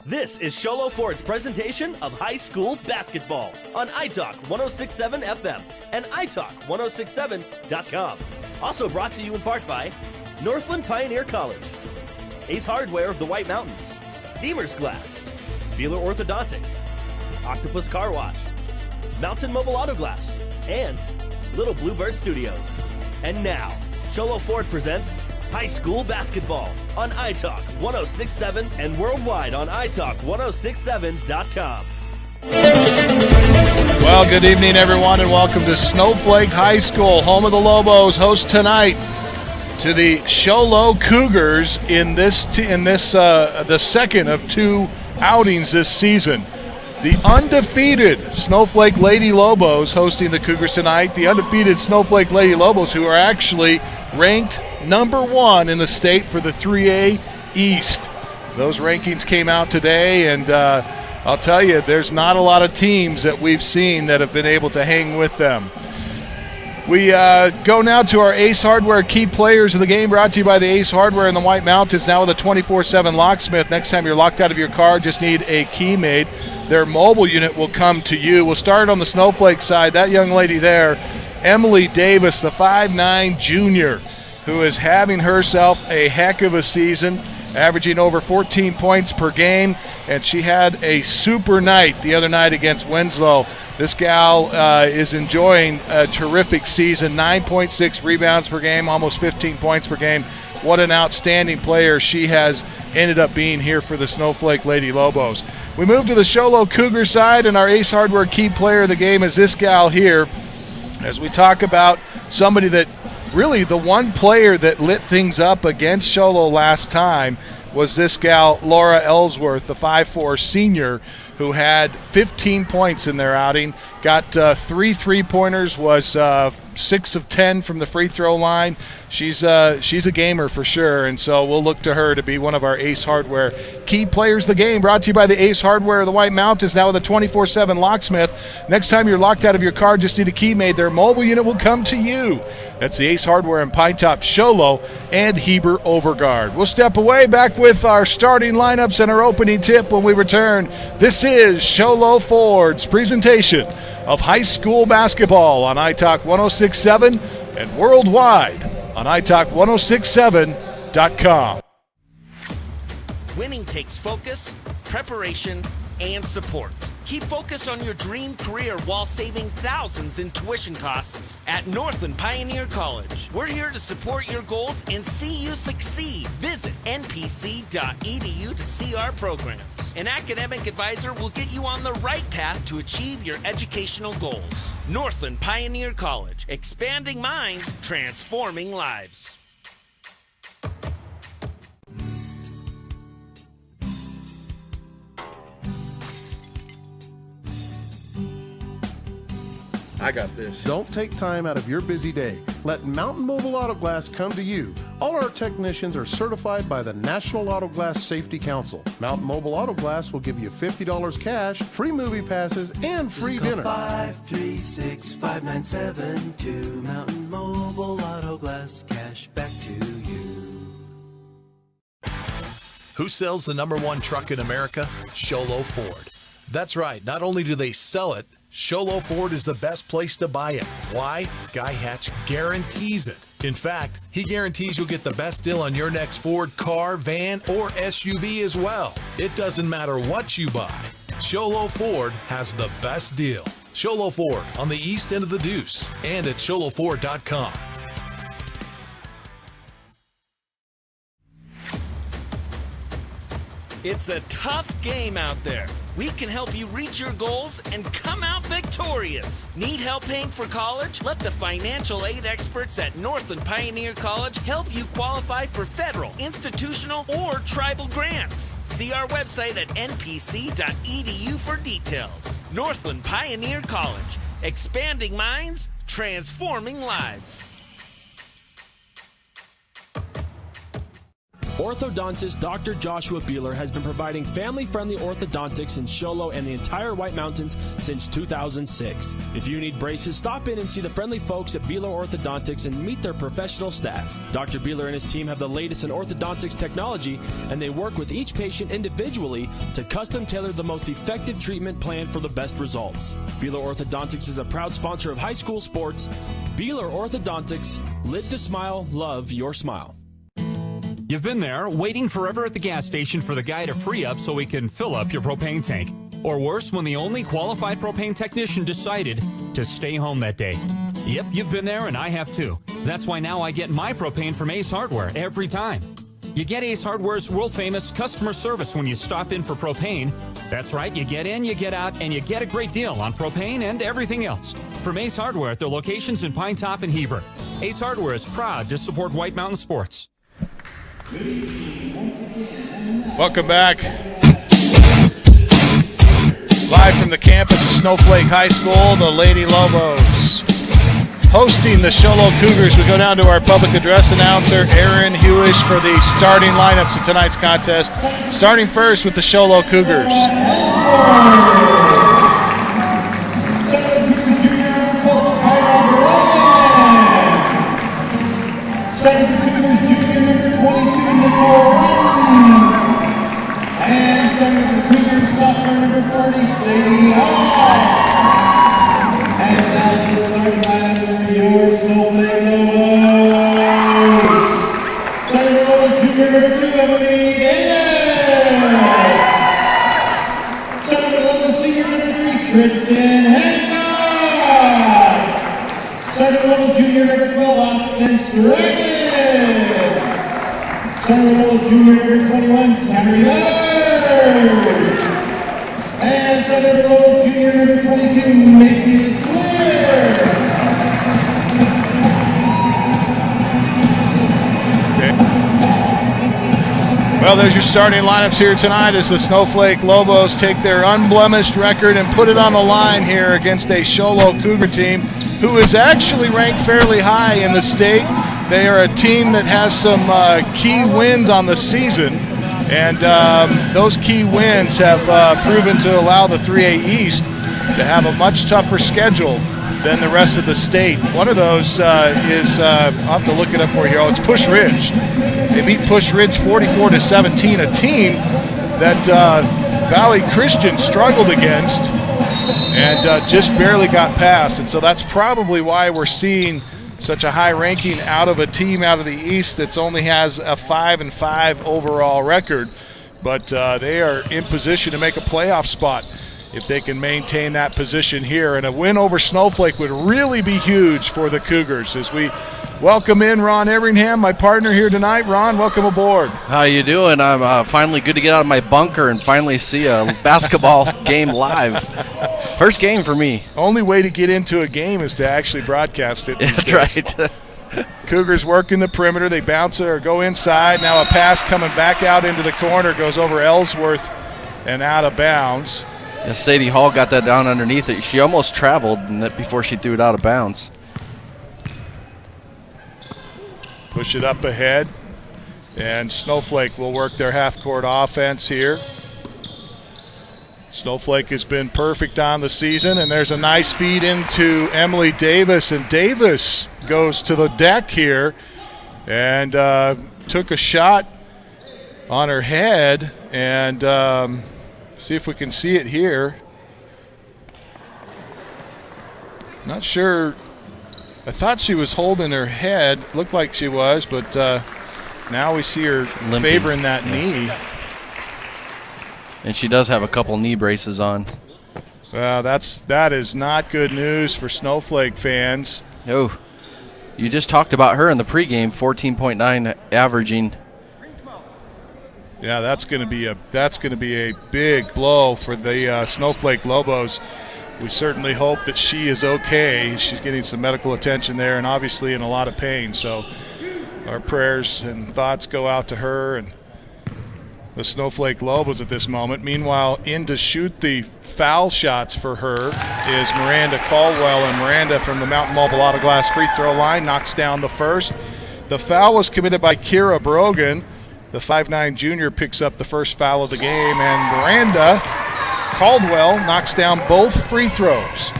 This is Sholo Ford's presentation of high school basketball on iTalk 1067 FM and iTalk1067.com. Also brought to you in part by Northland Pioneer College, Ace Hardware of the White Mountains, Deemer's Glass, Beeler Orthodontics, Octopus Car Wash, Mountain Mobile Auto Glass, and Little Bluebird Studios. And now, Sholo Ford presents high school basketball on iTalk 1067 and worldwide on iTalk1067.com. Well, good evening, everyone, and welcome to Snowflake High School, home of the Lobos. Host tonight to the Sholo Cougars in the second of two outings this season. The undefeated Snowflake Lady Lobos hosting the Cougars tonight. The undefeated Snowflake Lady Lobos, who are actually ranked number one in the state for the 3A East. Those rankings came out today, and I'll tell you, there's not a lot of teams that we've seen that have been able to hang with them. We go now to our Ace Hardware key players of the game, brought to you by the Ace Hardware in the White Mountains, now with a 24/7 locksmith. Next time you're locked out of your car, just need a key made. Their mobile unit will come to you. We'll start on the Snowflake side. That young lady there, Emily Davis, the 5'9" junior, who is having herself a heck of a season, averaging over 14 points per game, and she had a super night the other night against Winslow. This gal is enjoying a terrific season, 9.6 rebounds per game, almost 15 points per game. What an outstanding player she has ended up being here for the Snowflake Lady Lobos. We move to the Sholo Cougar side, and our Ace Hardware key player of the game is this gal here, as we talk about somebody that really the one player that lit things up against Sholo last time was this gal, Laura Ellsworth, the 5'4" senior, who had 15 points in their outing, got 3 3-pointers, was 6 of 10 from the free throw line. She's a gamer for sure, and so we'll look to her to be one of our Ace Hardware key players of the game, brought to you by the Ace Hardware of the White Mountains, now with a 24/7 locksmith. Next time you're locked out of your car, just need a key made. Their mobile unit will come to you. That's the Ace Hardware in Pine Top, Sholo, and Heber Overguard. We'll step away, back with our starting lineups and our opening tip when we return. This is Sholo Ford's presentation of high school basketball on iTalk 1067 and worldwide on iTalk1067.com. Winning takes focus, preparation, and support. Keep focused on your dream career while saving thousands in tuition costs at Northland Pioneer College. We're here to support your goals and see you succeed. Visit npc.edu to see our programs. An academic advisor will get you on the right path to achieve your educational goals. Northland Pioneer College, expanding minds, transforming lives. I got this. Don't take time out of your busy day. Let Mountain Mobile Auto Glass come to you. All our technicians are certified by the National Auto Glass Safety Council. Mountain Mobile Auto Glass will give you $50 cash, free movie passes, and free dinner. 536-5972. Mountain Mobile Auto Glass, cash back to you. Who sells the #1 truck in America? Sholo Ford. That's right. Not only do they sell it, Sholo Ford is the best place to buy it. Why? Guy Hatch guarantees it. In fact, he guarantees you'll get the best deal on your next Ford car, van, or SUV as well. It doesn't matter what you buy. Sholo Ford has the best deal. Sholo Ford on the east end of the Deuce and at sholoford.com. It's a tough game out there. We can help you reach your goals and come out victorious. Need help paying for college? Let the financial aid experts at Northland Pioneer College help you qualify for federal, institutional, or tribal grants. See our website at npc.edu for details. Northland Pioneer College, expanding minds, transforming lives. Orthodontist Dr. Joshua Beeler has been providing family-friendly orthodontics in Show Low and the entire White Mountains since 2006. If you need braces, stop in and see the friendly folks at Beeler Orthodontics and meet their professional staff. Dr. Beeler and his team have the latest in orthodontics technology, and they work with each patient individually to custom tailor the most effective treatment plan for the best results. Beeler Orthodontics is a proud sponsor of high school sports. Beeler Orthodontics, live to smile, love your smile. You've been there, waiting forever at the gas station for the guy to free up so he can fill up your propane tank. Or worse, when the only qualified propane technician decided to stay home that day. Yep, you've been there and I have too. That's why now I get my propane from Ace Hardware every time. You get Ace Hardware's world-famous customer service when you stop in for propane. That's right, you get in, you get out, and you get a great deal on propane and everything else. From Ace Hardware at their locations in Pine Top and Heber. Ace Hardware is proud to support White Mountain sports. Welcome back. Live from the campus of Snowflake High School, the Lady Lobos hosting the Show Low Cougars. We go down to our public address announcer, Aaron Hewish, for the starting lineups of tonight's contest. Starting first with the Show Low Cougars. Second Cougars junior number 22, Nicole. And second Cougars sophomore number 40, Sadie Hall. And now the starting lineup for your Snowflake Lobos. Second Lobos junior number 2, Emily Davis. Second Lobos senior number 3, Tristan Hancock. Second Lobos junior number 12, Austin Strickland. Second Lobos junior number 21, Cameron Miller. And second Lobos junior number 22, Macy Swear. Okay. Well, there's your starting lineups here tonight as the Snowflake Lobos take their unblemished record and put it on the line here against a Show Low Cougar team who is actually ranked fairly high in the state. They are a team that has some key wins on the season, and those key wins have proven to allow the 3A East to have a much tougher schedule than the rest of the state. One of those is, I'll have to look it up for you. Oh, it's Push Ridge. They beat Push Ridge 44-17, a team that Valley Christian struggled against and just barely got past. And so that's probably why we're seeing such a high ranking out of a team out of the East that's only has a 5-5 overall record. But they are in position to make a playoff spot if they can maintain that position here. And a win over Snowflake would really be huge for the Cougars. As we welcome in Ron Everingham, my partner here tonight. Ron, welcome aboard. How you doing? I'm finally good to get out of my bunker and finally see a basketball game live. First game for me. Only way to get into a game is to actually broadcast it these That's days. right. Cougars working the perimeter. They bounce it or go inside. Now a pass coming back out into the corner, goes over Ellsworth and out of bounds. Yeah, Sadie Hall got that down underneath it. She almost traveled before she threw it out of bounds. Push it up ahead, and Snowflake will work their half-court offense here. Snowflake has been perfect on the season, and there's a nice feed into Emily Davis, and Davis goes to the deck here and took a shot on her head, and see if we can see it here. Not sure. I thought she was holding her head. Looked like she was, but now we see her limping, favoring that knee. And she does have a couple knee braces on. Well, that is not good news for Snowflake fans. Oh, you just talked about her in the pregame, 14.9 averaging. Yeah, that's going to be a big blow for the Snowflake Lobos. We certainly hope that she is okay. She's getting some medical attention there and obviously in a lot of pain. So our prayers and thoughts go out to her and the Snowflake Lobos at this moment. Meanwhile, in to shoot the foul shots for her is Miranda Caldwell, and Miranda from the Mountain Mobile Auto Glass free throw line knocks down the first. The foul was committed by Kira Brogan, The 5'9" junior picks up the first foul of the game, and Miranda Caldwell knocks down both free throws.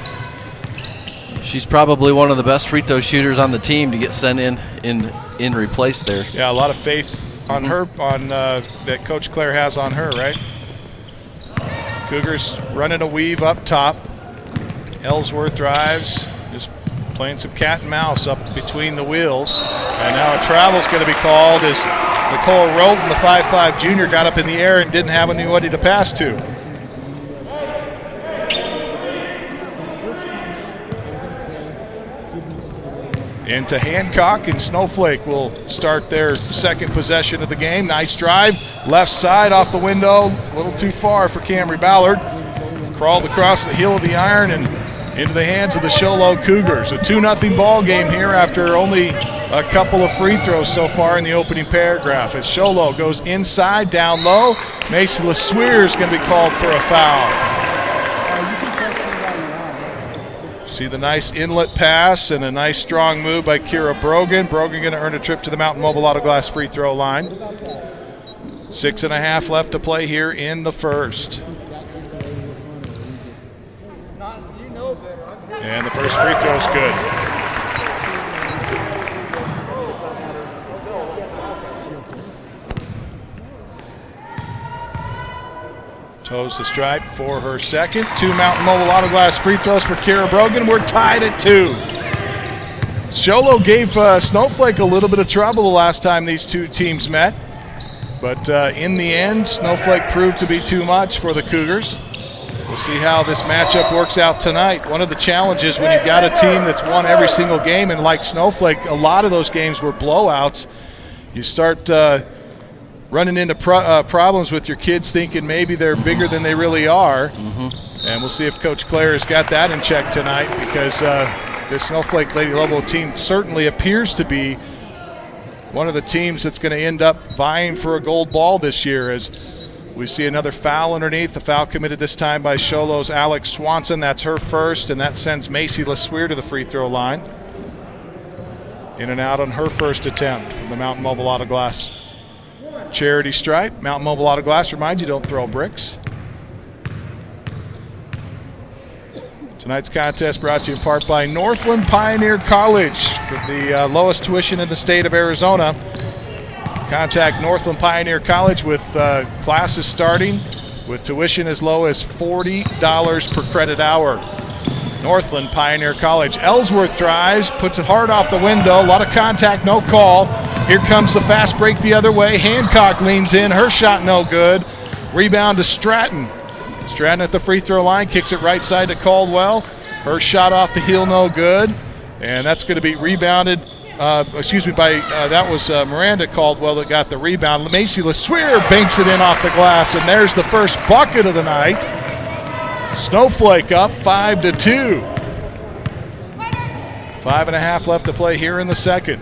She's probably one of the best free throw shooters on the team to get sent in replace there. Yeah, a lot of faith on her, that Coach Claire has on her, right? Cougars running a weave up top. Ellsworth drives, just playing some cat and mouse up between the wheels. And now a travel's going to be called as Nicole Rolton, the 5'5" junior, got up in the air and didn't have anybody to pass to. Into Hancock, and Snowflake will start their second possession of the game. Nice drive, left side off the window, a little too far for Camry Ballard. Crawled across the heel of the iron and into the hands of the Show Low Cougars. A 2-0 ball game here after only a couple of free throws so far in the opening paragraph. As Show Low goes inside, down low, Macy LeSueur is going to be called for a foul. See the nice inlet pass and a nice strong move by Kira Brogan. Brogan going to earn a trip to the Mountain Mobile Auto Glass free throw line. 6.5 left to play here in the first. And the first free throw is good. Toes the stripe for her second. 2 Mountain Mobile Auto Glass free throws for Kira Brogan. We're tied at 2. Show Low gave Snowflake a little bit of trouble the last time these two teams met. But in the end, Snowflake proved to be too much for the Cougars. We'll see how this matchup works out tonight. One of the challenges when you've got a team that's won every single game, and like Snowflake, a lot of those games were blowouts, you start running into problems with your kids thinking maybe they're bigger than they really are. And we'll see if Coach Claire has got that in check tonight, because this Snowflake Lady Lobo team certainly appears to be one of the teams that's going to end up vying for a gold ball this year, as we see another foul underneath. The foul committed this time by Show Low's Alex Swanson. That's her first, and that sends Macy LeSueur to the free throw line. In and out on her first attempt from the Mountain Mobile Auto Glass charity stripe. Mountain Mobile Auto Glass reminds you, don't throw bricks. Tonight's contest brought to you in part by Northland Pioneer College. For the lowest tuition in the state of Arizona, contact Northland Pioneer College with classes starting with tuition as low as $40 per credit hour. Northland Pioneer College. Ellsworth drives, puts it hard off the window. A lot of contact, no call. Here comes the fast break the other way. Hancock leans in. Her shot no good. Rebound to Stratton. Stratton at the free throw line, kicks it right side to Caldwell. Her shot off the heel no good. And that's going to be rebounded. That was Miranda Caldwell that got the rebound. Macy LeSueur banks it in off the glass, and there's the first bucket of the night. Snowflake up 5-2. 5.5 left to play here in the second.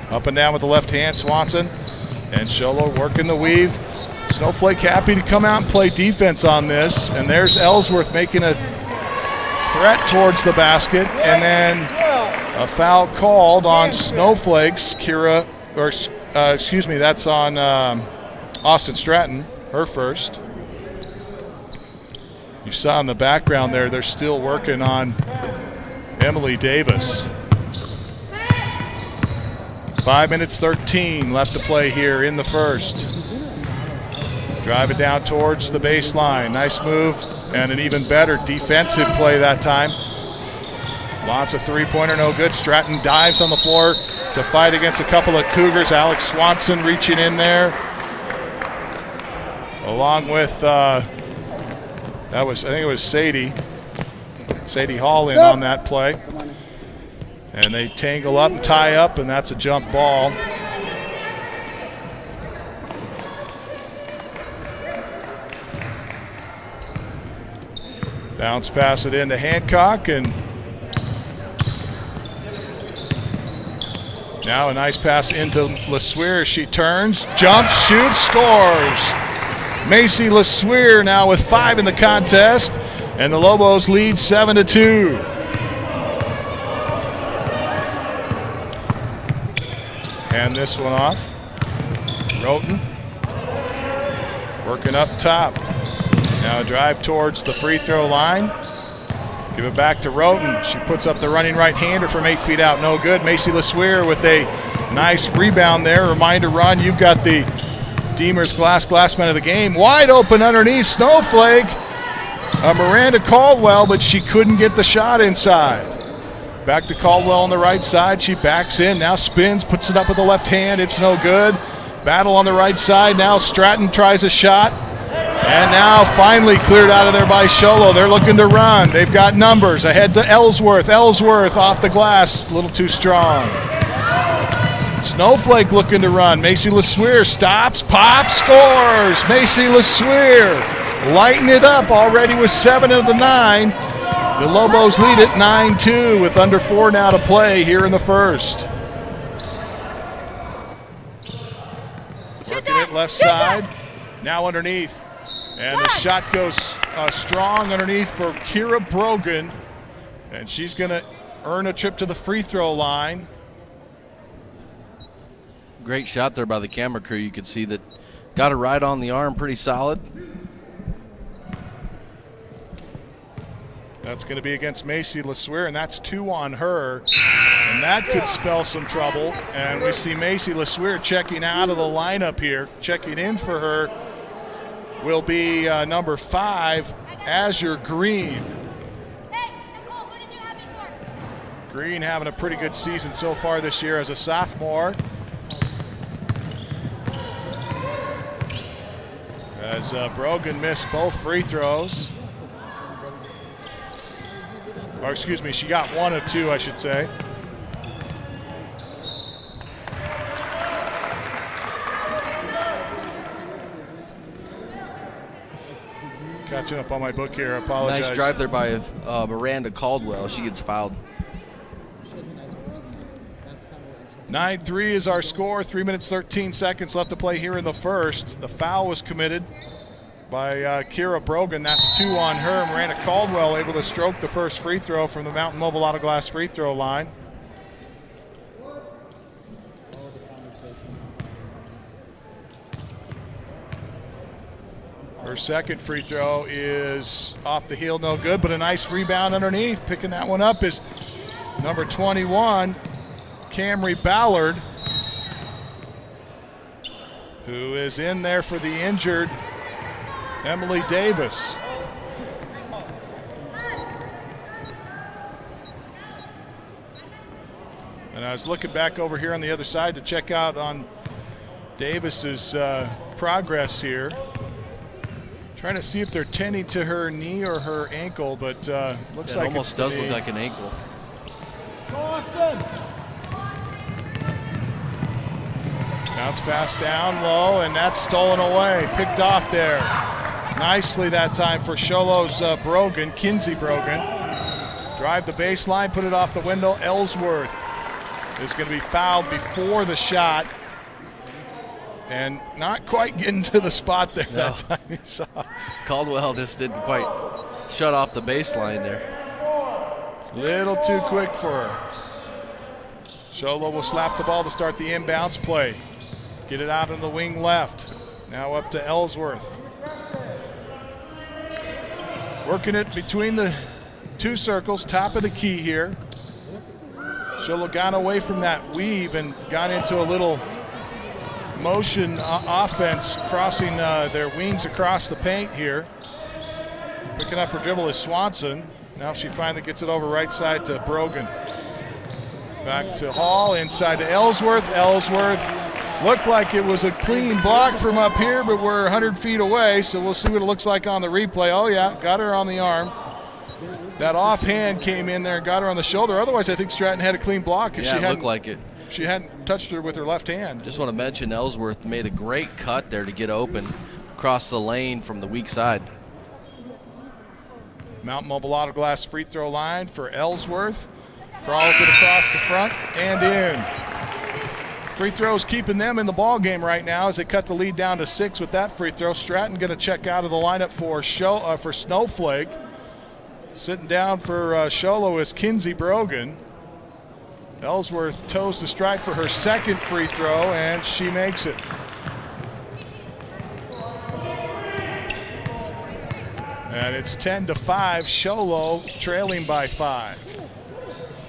Up and down with the left hand, Swanson. And Show Low working the weave. Snowflake happy to come out and play defense on this. And there's Ellsworth making a threat towards the basket. And then a foul called on Snowflake's that's on Austin Stratton, her first. You saw in the background there, they're still working on Emily Davis. 5 minutes 13 left to play here in the first. Drive it down towards the baseline. Nice move and an even better defensive play that time. Lots of three-pointer, no good. Stratton dives on the floor to fight against a couple of Cougars. Alex Swanson reaching in there, along with I think it was Sadie Hall in on that play. And they tangle up and tie up, and that's a jump ball. Bounce pass it into Hancock, and now a nice pass into LeSueur. She turns, jumps, shoots, scores. Macy LeSueur now with 5 in the contest, and the Lobos lead 7-2. Hand this one off. Roten working up top. Now a drive towards the free throw line. Give it back to Roten. She puts up the running right-hander from 8 feet out. No good. Macy LeSueur with a nice rebound there. Reminder, Ron, you've got the Deemer's glass man of the game. Wide open underneath. Snowflake. Miranda Caldwell, but she couldn't get the shot inside. Back to Caldwell on the right side. She backs in. Now spins. Puts it up with the left hand. It's no good. Battle on the right side. Now Stratton tries a shot. And now finally cleared out of there by Sholo. They're looking to run. They've got numbers. Ahead to Ellsworth. Ellsworth off the glass. A little too strong. Snowflake looking to run. Macy LeSueur stops, pops, scores. Macy LeSueur lighting it up already with 7 of the 9. The Lobos lead it 9-2 with under 4 now to play here in the first. Working it left side. Now underneath. And the shot goes strong underneath for Kira Brogan. And she's going to earn a trip to the free throw line. Great shot there by the camera crew. You could see that got it right on the arm, pretty solid. That's going to be against Macy LeSueur, and that's 2 on her. And that could spell some trouble. And we see Macy LeSueur checking out of the lineup here. Checking in for her will be number 5, Azure Green. Green having a pretty good season so far this year as a sophomore. As Brogan missed both free throws. Or excuse me, she got 1 of 2, I should say. Catching up on my book here, I apologize. Nice drive there by Miranda Caldwell. She gets fouled. 9-3 is our score. 3 minutes, 13 seconds left to play here in the first. The foul was committed by Kira Brogan. That's 2 on her. Miranda Caldwell able to stroke the first free throw from the Mountain Mobile Auto Glass free throw line. Her second free throw is off the heel, no good, but a nice rebound underneath. Picking that one up is number 21, Camry Ballard, who is in there for the injured Emily Davis. And I was looking back over here on the other side to check out on Davis's progress here. Trying to see if they're tending to her knee or her ankle, but looks like it almost does look like an ankle. Bounce pass down low, and that's stolen away. Picked off there. Nicely that time for Sholo's Brogan, Kinsey Brogan. Drive the baseline, put it off the window. Ellsworth is going to be fouled before the shot. And not quite getting to the spot there that time he saw. Caldwell just didn't quite shut off the baseline there. It's a little too quick for her. Sholo will slap the ball to start the inbounds play. Get it out on the wing left. Now up to Ellsworth. Working it between the 2 circles, top of the key here. Sholo got away from that weave and got into a little motion offense, crossing their wings across the paint here. Picking up her dribble is Swanson. Now she finally gets it over right side to Brogan. Back to Hall, inside to Ellsworth. Ellsworth looked like it was a clean block from up here, but we're 100 feet away, so we'll see what it looks like on the replay. Oh yeah, got her on the arm. That offhand came in there and got her on the shoulder. Otherwise, I think Stratton had a clean block. Yeah, it looked like it. She hadn't touched her with her left hand. Just want to mention Ellsworth made a great cut there to get open across the lane from the weak side. Mountain Mobile Auto Glass free throw line for Ellsworth. Crawls it across the front and in. Free throws keeping them in the ball game right now as they cut the lead down to 6 with that free throw. Stratton going to check out of the lineup for Snowflake. Sitting down for Sholo is Kinsey Brogan. Ellsworth toes the strike for her second free throw, and she makes it. And it's 10-5, Show Low trailing by 5.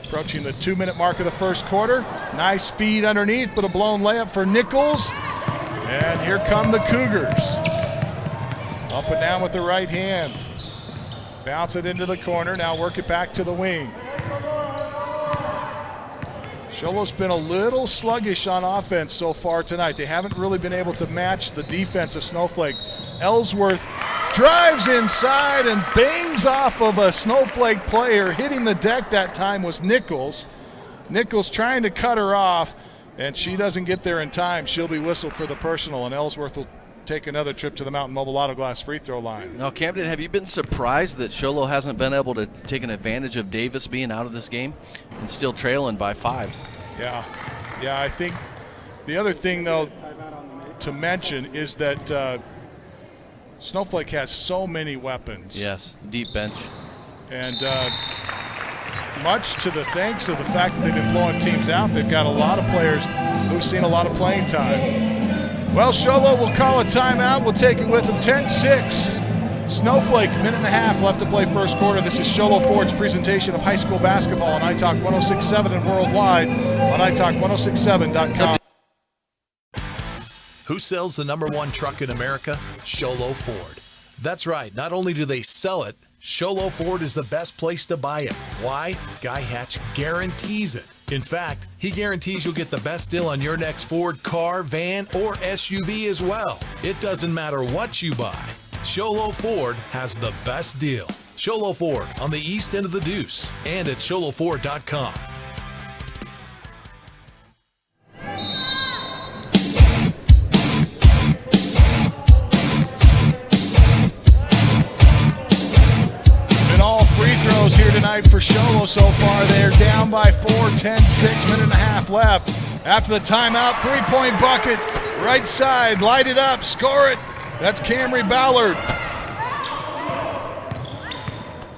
Approaching the 2-minute mark of the first quarter. Nice feed underneath, but a blown layup for Nichols. And here come the Cougars. Up and down with the right hand. Bounce it into the corner, now work it back to the wing. Show Low's been a little sluggish on offense so far tonight. They haven't really been able to match the defense of Snowflake. Ellsworth drives inside and bangs off of a Snowflake player. Hitting the deck that time was Nichols. Nichols trying to cut her off, and she doesn't get there in time. She'll be whistled for the personal, and Ellsworth will take another trip to the Mountain Mobile Auto Glass free throw line. Now, Camden, have you been surprised that Show Low hasn't been able to take an advantage of Davis being out of this game and still trailing by 5? Yeah, I think the other thing, though, to mention is that Snowflake has so many weapons. Yes, deep bench. And much to the thanks of the fact that they've been blowing teams out, they've got a lot of players who've seen a lot of playing time. Well, Show Low will call a timeout. We'll take it with them. 10-6. Snowflake, minute and a half left to play first quarter. This is Show Low Ford's presentation of high school basketball on iTalk 106.7 and worldwide on iTalk1067.com. Who sells the #1 truck in America? Show Low Ford. That's right. Not only do they sell it, Show Low Ford is the best place to buy it. Why? Guy Hatch guarantees it. In fact, he guarantees you'll get the best deal on your next Ford car, van, or SUV as well. It doesn't matter what you buy. Show Low Ford has the best deal. Show Low Ford on the east end of the Deuce and at showlowford.com. Free throws here tonight for Show Low so far. They're down by 4, 10-6, minute and a half left. After the timeout, three-point bucket, right side, light it up, score it. That's Camry Ballard.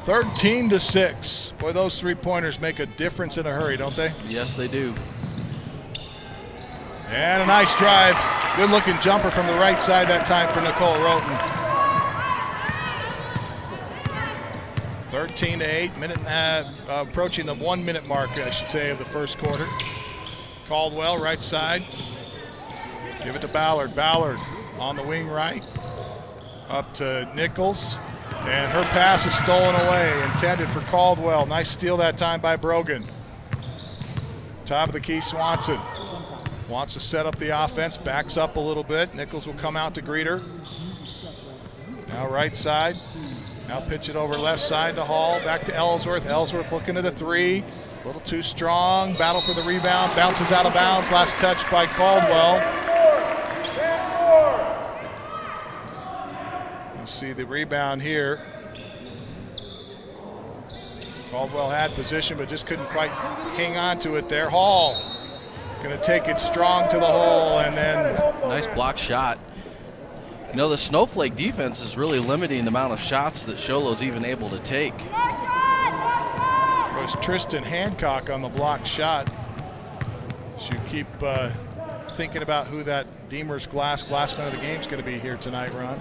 13-6. Boy, those three-pointers make a difference in a hurry, don't they? Yes, they do. And a nice drive. Good-looking jumper from the right side that time for Nicole Roten. 13-8, minute and a half, approaching the 1-minute mark, I should say, of the first quarter. Caldwell, right side. Give it to Ballard. Ballard on the wing right. Up to Nichols. And her pass is stolen away, intended for Caldwell. Nice steal that time by Brogan. Top of the key, Swanson. Wants to set up the offense, backs up a little bit. Nichols will come out to greet her. Now right side. Now pitch it over left side to Hall. Back to Ellsworth. Ellsworth looking at a three. A little too strong. Battle for the rebound. Bounces out of bounds. Last touch by Caldwell. You see the rebound here. Caldwell had position but just couldn't quite hang on to it there. Hall going to take it strong to the hole and then. Nice block shot. You know, the Snowflake defense is really limiting the amount of shots that Show Low's even able to take. It was Tristan Hancock on the block shot. Should keep thinking about who that Deemer's glassman of the game is going to be here tonight, Ron.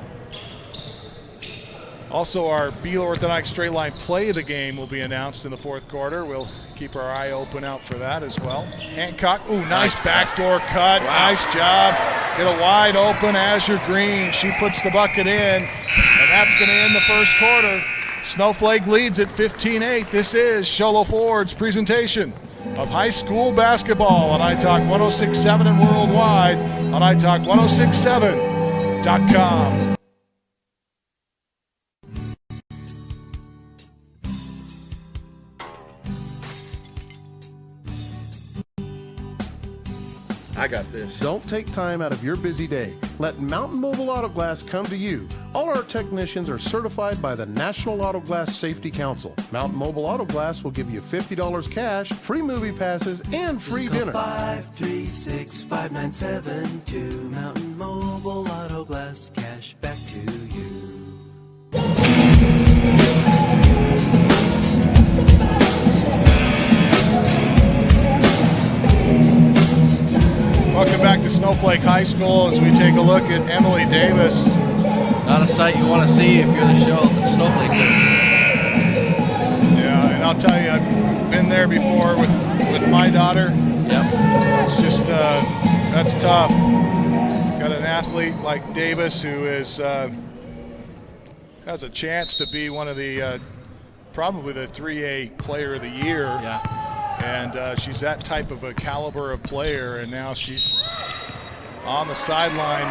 Also, our Beeler Orthodox straight line play of the game will be announced in the fourth quarter. We'll keep our eye open out for that as well. Hancock, ooh, nice backdoor cut. Wow. Nice job. Get a wide open Azure Green. She puts the bucket in, and that's going to end the first quarter. Snowflake leads at 15-8. This is Show Low Ford's presentation of high school basketball on iTalk 106.7 and worldwide on iTalk1067.com. I got this. Don't take time out of your busy day. Let Mountain Mobile Auto Glass come to you. All our technicians are certified by the National Auto Glass Safety Council. Mountain Mobile Auto Glass will give you $50 cash, free movie passes, and free dinner. 536-5972. Mountain Mobile Auto Glass, cash back to you. Welcome back to Snowflake High School as we take a look at Emily Davis Not a sight you want to see if you're the Snowflake coach. Yeah, and I'll tell you, I've been there before with my daughter. Yep. It's just, that's tough. Got an athlete like Davis who is has a chance to be one of the probably the 3A player of the year. Yeah. And she's that type of a caliber of player, and now she's on the sideline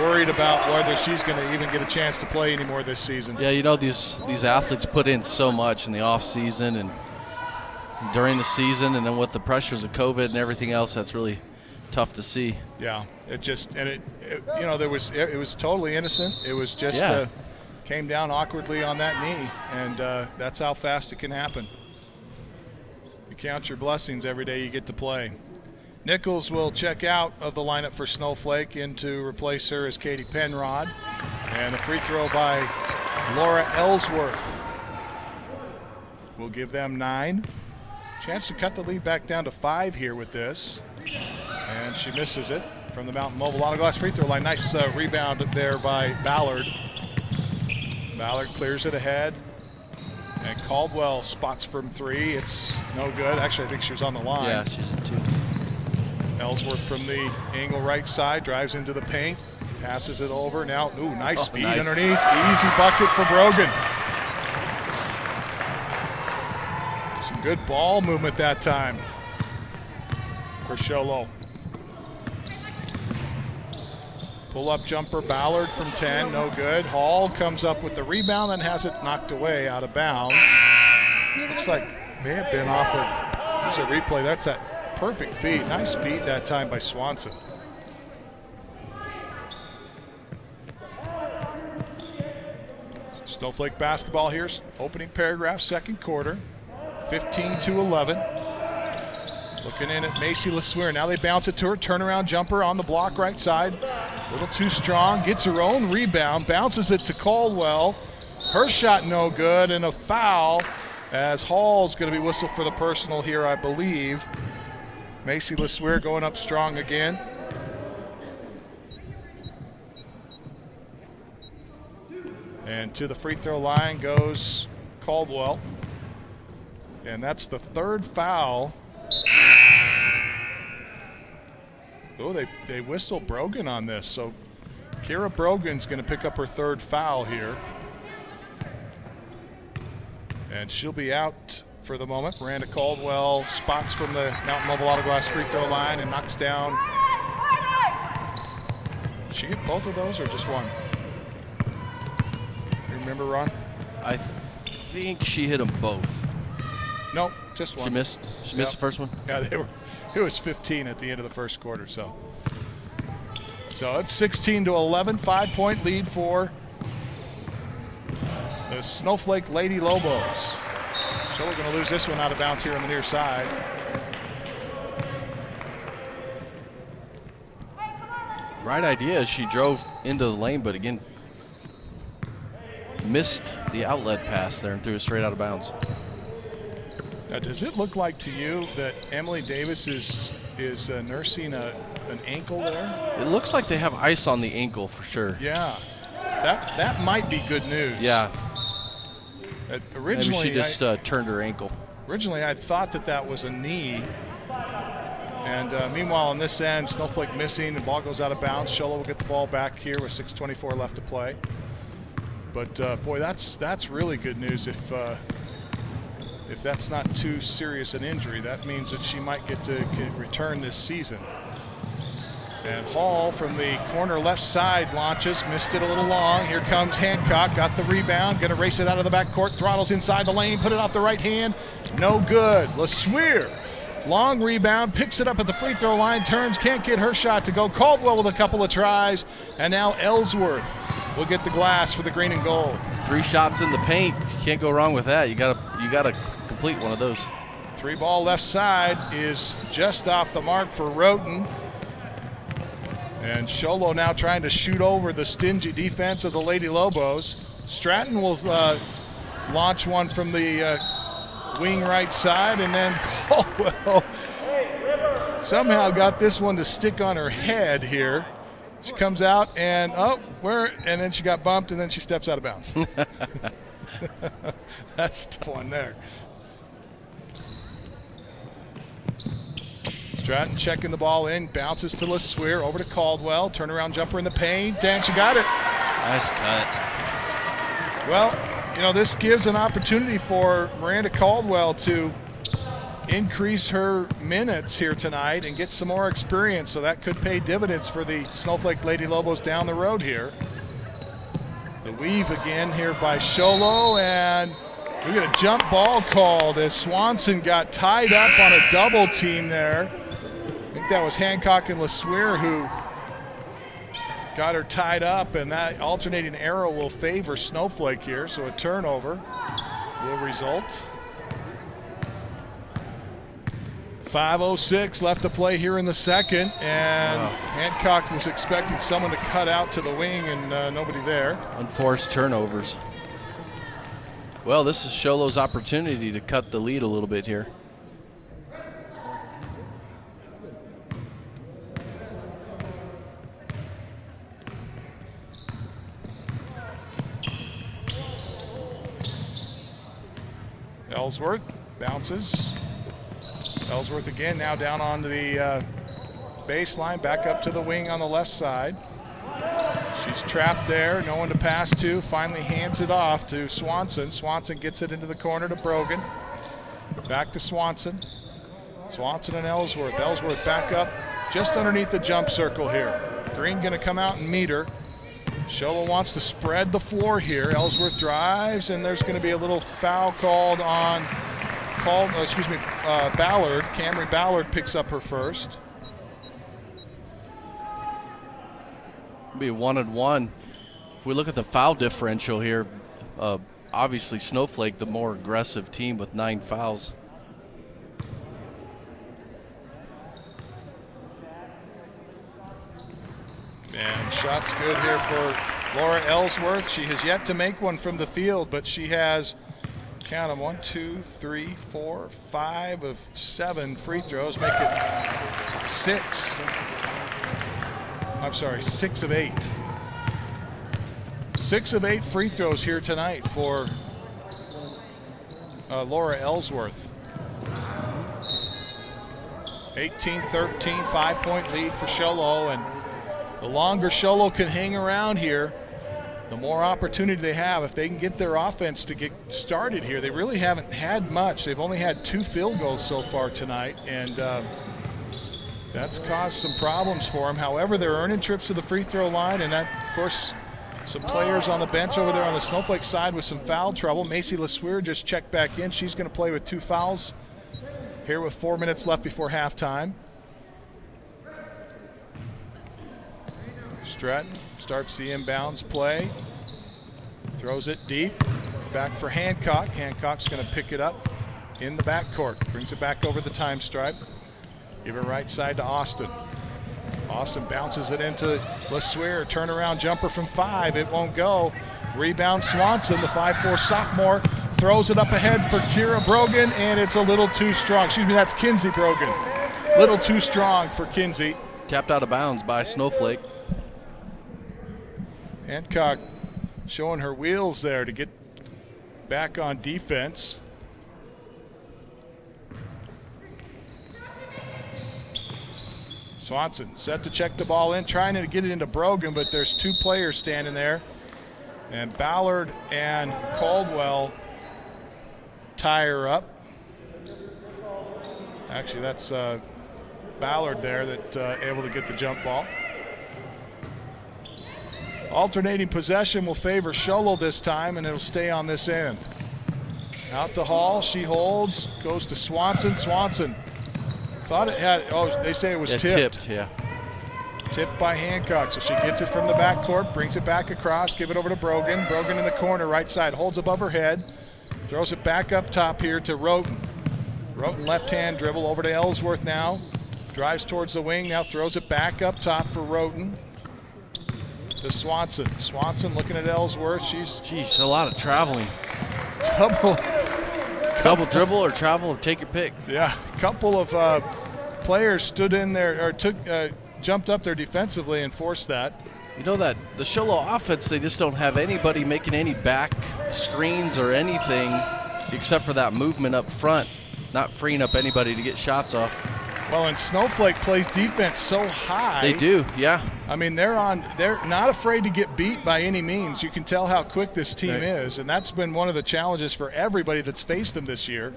worried about whether she's going to even get a chance to play anymore this season. Yeah, you know, these athletes put in so much in the off season and during the season, and then with the pressures of COVID and everything else, that's really tough to see. Yeah, it just, and it you know, it was totally innocent. It was just came down awkwardly on that knee, and that's how fast it can happen. You count your blessings every day you get to play. Nichols will check out of the lineup for Snowflake. In to replace her is Katie Penrod. And a free throw by Laura Ellsworth will give them 9. Chance to cut the lead back down to 5 here with this. And she misses it from the Mountain Mobile Auto Glass free throw line. Nice rebound there by Ballard. Ballard clears it ahead. And Caldwell spots from 3. It's no good. Actually, I think she was on the line. Yeah, she's a 2. Ellsworth from the angle right side, drives into the paint, passes it over. Now, ooh, nice feed underneath. Easy bucket for Brogan. Some good ball movement that time for Sholo. Pull-up jumper, Ballard from 10, no good. Hall comes up with the rebound and has it knocked away out of bounds. Looks like may have been off of, there's a replay, that's that perfect feed. Nice feed that time by Swanson. Snowflake basketball here. Opening paragraph, second quarter. 15-11. Looking in at Macy LeSueur. Now they bounce it to her. Turnaround jumper on the block right side. A little too strong. Gets her own rebound. Bounces it to Caldwell. Her shot no good. And a foul as Hall's going to be whistled for the personal here, I believe. Macy LeSueur going up strong again. And to the free throw line goes Caldwell. And that's the 3rd foul. Oh, they whistle Brogan on this. So Kira Brogan's going to pick up her 3rd foul here. And she'll be out for the moment. Miranda Caldwell spots from the Mountain Mobile Auto Glass free throw line and knocks down. Did she get both of those or just one? You remember, Ron? I think she hit them both. No, just one. She missed the first one? Yeah, it was 15 at the end of the first quarter. So it's 16-11, 5-point lead for the Snowflake Lady Lobos. So we're going to lose this one out of bounds here on the near side. Right idea. She drove into the lane, but again, missed the outlet pass there and threw it straight out of bounds. Now, does it look like to you that Emily Davis is nursing an ankle there? It looks like they have ice on the ankle for sure. Yeah, that might be good news. Yeah. Originally, maybe she just turned her ankle. Originally, I thought that was a knee. And meanwhile, on this end, Snowflake missing. The ball goes out of bounds. Sholo will get the ball back here with 6:24 left to play. But boy, that's really good news. If that's not too serious an injury, that means that she might get to return this season. And Hall from the corner left side launches, missed it a little long. Here comes Hancock, got the rebound, gonna race it out of the backcourt, throttles inside the lane, put it off the right hand, no good. LeSueur, long rebound, picks it up at the free throw line, turns, can't get her shot to go. Caldwell with a couple of tries, and now Ellsworth will get the glass for the green and gold. 3 shots in the paint, you can't go wrong with that. You gotta complete one of those. 3 ball left side is just off the mark for Roten. And Sholo now trying to shoot over the stingy defense of the Lady Lobos. Stratton will launch one from the wing right side, and then Caldwell somehow got this one to stick on her head here. She comes out and and then she got bumped and then she steps out of bounds. That's a tough one there. Stratton checking the ball in, bounces to LeSueur, over to Caldwell, turnaround jumper in the paint, and she got it. Nice cut. Well, this gives an opportunity for Miranda Caldwell to increase her minutes here tonight and get some more experience, so that could pay dividends for the Snowflake Lady Lobos down the road here. The weave again here by Sholo, and we get a jump ball called as Swanson got tied up on a double team there. I think that was Hancock and LeSueur who got her tied up, and that alternating arrow will favor Snowflake here, so a turnover will result. 5:06 left to play here in the second, and Hancock was expecting someone to cut out to the wing, and nobody there. Unforced turnovers. Well, this is Sholo's opportunity to cut the lead a little bit here. Ellsworth bounces. Ellsworth again, now down onto the baseline, back up to the wing on the left side. She's trapped there, no one to pass to, finally hands it off to Swanson. Swanson gets it into the corner to Brogan. Back to Swanson. Swanson and Ellsworth. Ellsworth back up just underneath the jump circle here. Green gonna come out and meet her. Sholo wants to spread the floor here. Ellsworth drives, and there's gonna be a little foul called on Ballard. Camry Ballard picks up her first. It'll be 1-1. If we look at the foul differential here, obviously Snowflake the more aggressive team with 9 fouls. And shot's good here for Laura Ellsworth. She has yet to make one from the field, but she has, count them, 1, 2, 3, 4, 5 of 7 free throws, make it 6. I'm sorry, 6 of 8. 6 of 8 free throws here tonight for Laura Ellsworth. 18-13, 5-point lead for Sholo, and the longer Sholo can hang around here, the more opportunity they have if they can get their offense to get started here. They really haven't had much. They've only had 2 field goals so far tonight, and that's caused some problems for them. However, they're earning trips to the free throw line, and that, of course, some players on the bench over there on the Snowflake side with some foul trouble. Macy LeSueur just checked back in. She's going to play with 2 fouls here with 4 minutes left before halftime. Stratton starts the inbounds play, throws it deep, back for Hancock. Hancock's going to pick it up in the backcourt, brings it back over the time stripe. Give it right side to Austin. Austin bounces it into LeSueur, turnaround jumper from 5, it won't go. Rebound Swanson, the 5'4" sophomore, throws it up ahead for Kira Brogan, and it's a little too strong. Excuse me, that's Kinsey Brogan. Little too strong for Kinsey. Tapped out of bounds by Snowflake. Hancock showing her wheels there to get back on defense. Swanson set to check the ball in, trying to get it into Brogan, but there's 2 players standing there. And Ballard and Caldwell tie her up. Actually, that's Ballard there that able to get the jump ball. Alternating possession will favor Sholo this time, and it'll stay on this end. Out to Hall, she holds, goes to Swanson. Swanson thought it had, they say it was tipped. Yeah. Tipped by Hancock, so she gets it from the backcourt, brings it back across, give it over to Brogan. Brogan in the corner, right side, holds above her head, throws it back up top here to Roten. Roten left-hand dribble over to Ellsworth now, drives towards the wing, now throws it back up top for Roten. To Swanson. Swanson looking at Ellsworth. Jeez, a lot of traveling. Double dribble or travel, take your pick. Yeah, a couple of players stood in there or jumped up there defensively and forced that. You know that the Sholo offense, they just don't have anybody making any back screens or anything except for that movement up front, not freeing up anybody to get shots off. Well, and Snowflake plays defense so high. They do, yeah. I mean, they're not afraid to get beat by any means. You can tell how quick this team is, and that's been one of the challenges for everybody that's faced them this year,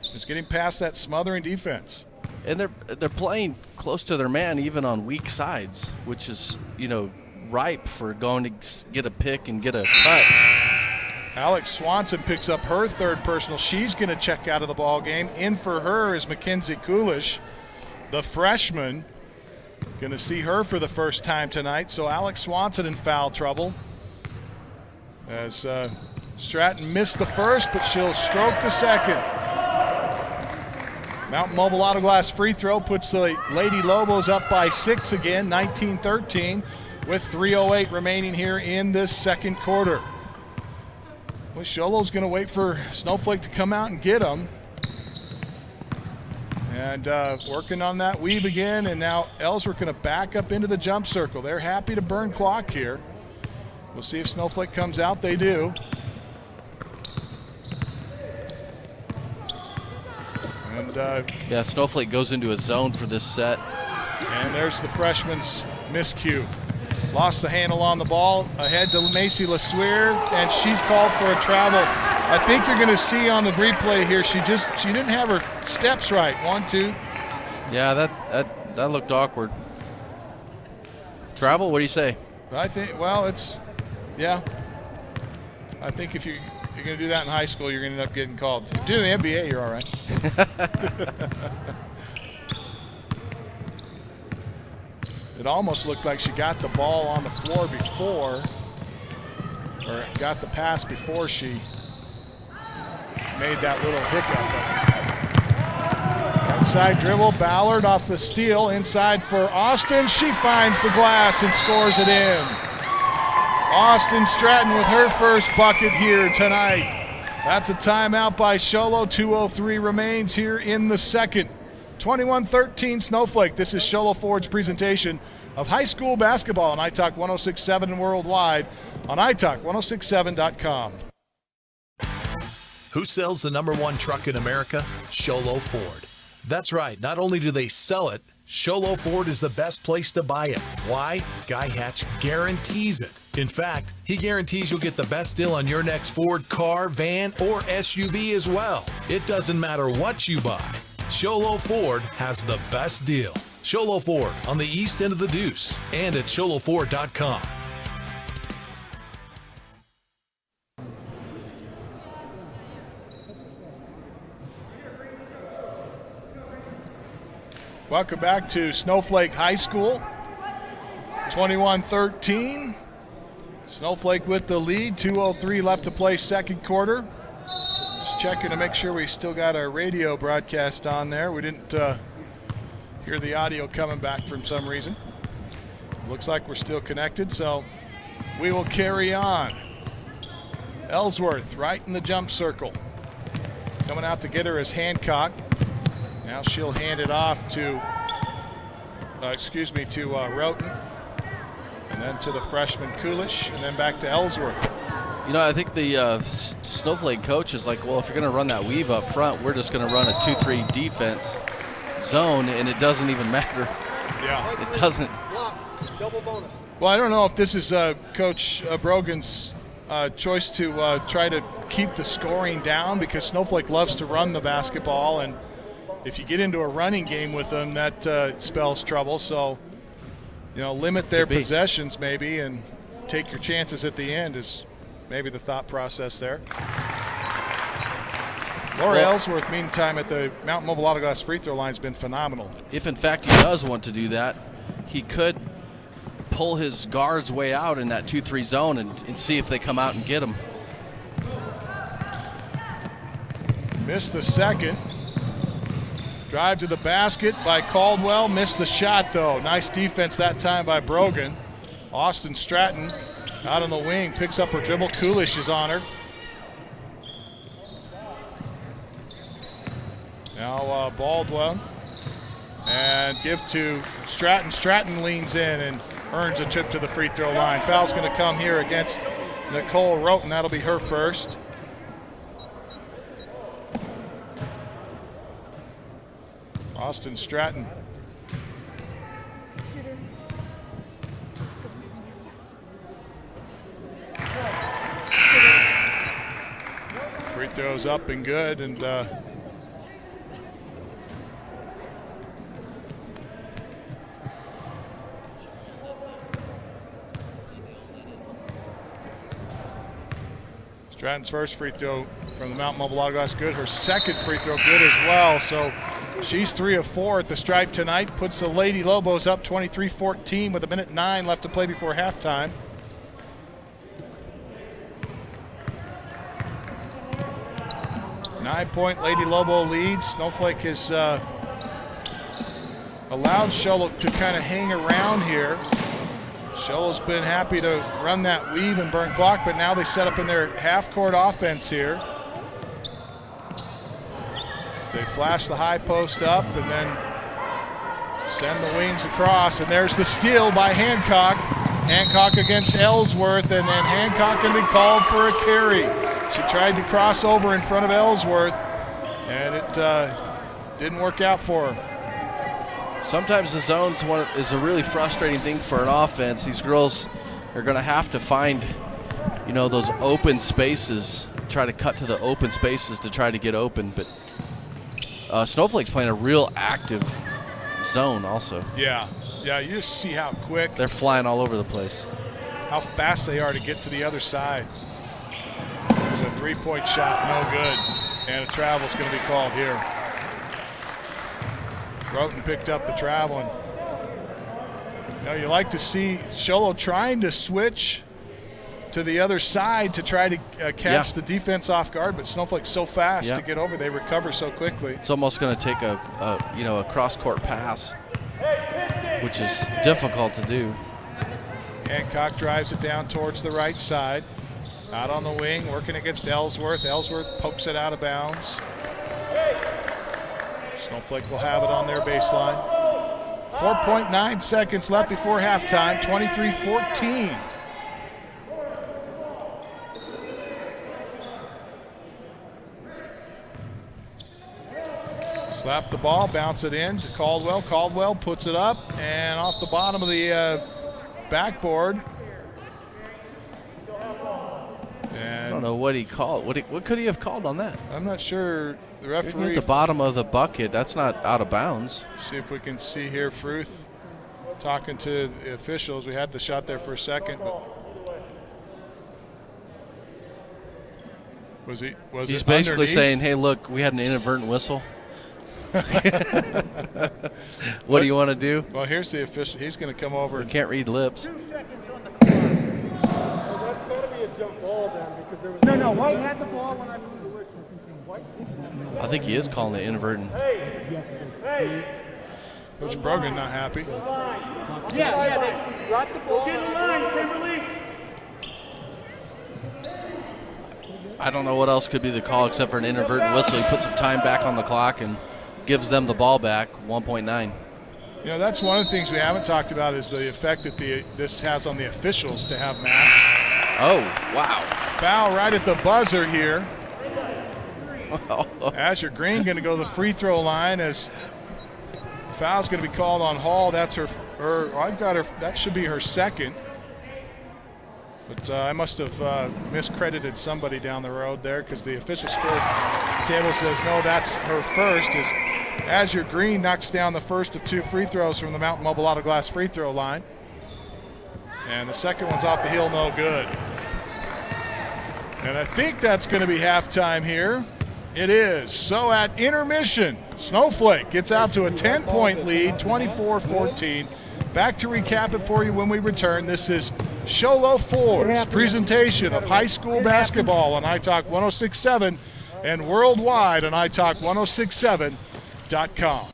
is getting past that smothering defense. And they're playing close to their man even on weak sides, which is, you know, ripe for going to get a pick and get a cut. Alex Swanson picks up her third personal. She's going to check out of the ball game. In for her is Mackenzie Coolish, the freshman. Going to see her for the first time tonight. So Alex Swanson in foul trouble. As Stratton missed the first, but she'll stroke the second. Mountain Mobile Auto Glass free throw puts the Lady Lobos up by 6 again, 19-13, with 3:08 remaining here in this second quarter. Well, Sholo's going to wait for Snowflake to come out and get them. And working on that weave again, and now Ellsworth going to back up into the jump circle. They're happy to burn clock here. We'll see if Snowflake comes out. They do. And yeah, Snowflake goes into a zone for this set. And there's the freshman's miscue. Lost the handle on the ball, ahead to Macy LeSueur, and she's called for a travel. I think you're going to see on the replay here, she didn't have her steps right. 1, 2. Yeah, that looked awkward. Travel, what do you say? I think, well, yeah. I think if you're going to do that in high school, you're going to end up getting called. If you're doing the NBA, you're all right. It almost looked like she got the ball on the floor before, or got the pass before she made that little hiccup. Inside dribble, Ballard off the steal, inside for Austin. She finds the glass and scores it in. Austin Stratton with her first bucket here tonight. That's a timeout by Sholo. 2:03 remains here in the second. 21-13 Snowflake. This is Sholo Ford's presentation of high school basketball on iTalk 106.7 and worldwide on iTalk1067.com. Who sells the #1 truck in America? Sholo Ford. That's right. Not only do they sell it, Sholo Ford is the best place to buy it. Why? Guy Hatch guarantees it. In fact, he guarantees you'll get the best deal on your next Ford car, van, or SUV as well. It doesn't matter what you buy. Sholo Ford has the best deal. Sholo Ford on the east end of the Deuce and at SholoFord.com. Welcome back to Snowflake High School. 21-13. Snowflake with the lead. 2:03 left to play second quarter. Just checking to make sure we still got our radio broadcast on there. We didn't hear the audio coming back for some reason. Looks like we're still connected, so we will carry on. Ellsworth right in the jump circle. Coming out to get her is Hancock. Now she'll hand it off to, Roten. And then to the freshman Coolish, and then back to Ellsworth. You know, I think the Snowflake coach is like, well, if you're going to run that weave up front, we're just going to run a 2-3 defense zone, and it doesn't even matter. Yeah. It doesn't. Double bonus. Well, I don't know if this is Coach Brogan's choice to try to keep the scoring down, because Snowflake loves to run the basketball, and if you get into a running game with them, that spells trouble. So, limit their possessions maybe and take your chances at the end is maybe the thought process there. Laura Ellsworth, meantime, at the Mountain Mobile Auto Glass free throw line has been phenomenal. If, in fact, he does want to do that, he could pull his guards way out in that 2-3 zone and see if they come out and get him. Missed the second. Drive to the basket by Caldwell. Missed the shot, though. Nice defense that time by Brogan. Austin Stratton out on the wing. Picks up her dribble. Coolish is on her. Now Baldwin And give to Stratton. Stratton leans in and earns a trip to the free throw line. Foul's going to come here against Nicole Roten. That'll be her first. Austin Stratton. Free throws up and good, and Stratton's first free throw from the Mount Mobile Auto Glass good. Her second free throw good as well. So she's 3 of 4 at the stripe tonight. Puts the Lady Lobos up 23-14 with 1:09 left to play before halftime. Nine-point Lady Lobo lead. Snowflake has allowed Show Low to kind of hang around here. Show Low's been happy to run that weave and burn clock, but now they set up in their half-court offense here. So they flash the high post up and then send the wings across, and there's the steal by Hancock. Hancock against Ellsworth, and then Hancock going to be called for a carry. She tried to cross over in front of Ellsworth, and it didn't work out for her. Sometimes the zone's is a really frustrating thing for an offense. These girls are going to have to find, you know, those open spaces, try to cut to the open spaces to try to get open. But Snowflake's playing a real active zone also. Yeah, you just see how quick. They're flying all over the place. How fast they are to get to the other side. There's a three-point shot, no good. And a travel's going to be called here. Roten picked up the travel. And, you know, you like to see Show Low trying to switch to the other side to try to catch the defense off guard, but Snowflake's so fast to get over. They recover so quickly. It's almost going to take a cross-court pass, which is difficult to do. Hancock drives it down towards the right side. Out on the wing, working against Ellsworth. Ellsworth pokes it out of bounds. Snowflake will have it on their baseline. 4.9 seconds left before halftime, 23-14. Slap the ball, bounce it in to Caldwell. Caldwell puts it up and off the bottom of the backboard. And I don't know what he called. What could he have called on that? I'm not sure. The referee at the bottom of the bucket. That's not out of bounds. See if we can see here. Fruth talking to the officials. We had the shot there for a second, but was he? He's basically saying, "Hey, look, we had an inadvertent whistle." What do you want to do? Well, here's the official. He's going to come over. You can't read lips. 2 seconds on the clock. Well, that's got to be a jump ball then, because there was no. White had the ball when I blew the whistle. I think he is calling it inadvertent. Hey. Coach Brogan not happy. Yeah, they brought the ball. Get in line, Kimberly. I don't know what else could be the call except for an inadvertent whistle. He puts some time back on the clock and gives them the ball back, 1.9. You know, that's one of the things we haven't talked about is the effect that this has on the officials to have masks. Oh, wow. Foul right at the buzzer here. Azure Green going to go to the free throw line as foul's going to be called on Hall. That's her. I've got her. That should be her second. But I must have miscredited somebody down the road there because the official score table says no, that's her first. As Azure Green knocks down the first of 2 free throws from the Mountain Mobile Auto Glass free throw line. And the second one's off the heel, no good. And I think that's going to be halftime here. It is. So at intermission, Snowflake gets out to a 10-point lead, 24-14. Back to recap it for you when we return. This is Show Low Ford's presentation of high school basketball on iTalk 106.7 and worldwide on iTalk1067.com.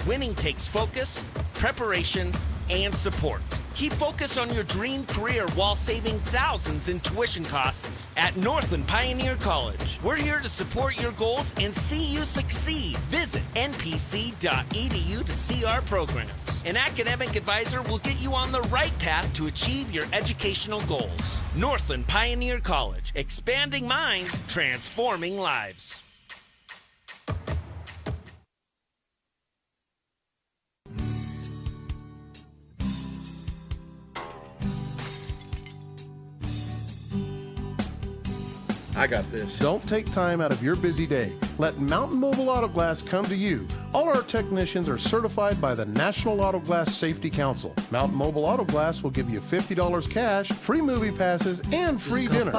Winning takes focus, preparation, and support. Keep focused on your dream career while saving thousands in tuition costs at Northland Pioneer College. We're here to support your goals and see you succeed. Visit npc.edu to see our programs. An academic advisor will get you on the right path to achieve your educational goals. Northland Pioneer College, expanding minds, transforming lives. I got this. Don't take time out of your busy day. Let Mountain Mobile Auto Glass come to you. All our technicians are certified by the National Auto Glass Safety Council. Mountain Mobile Auto Glass will give you $50 cash, free movie passes, and free Just call dinner.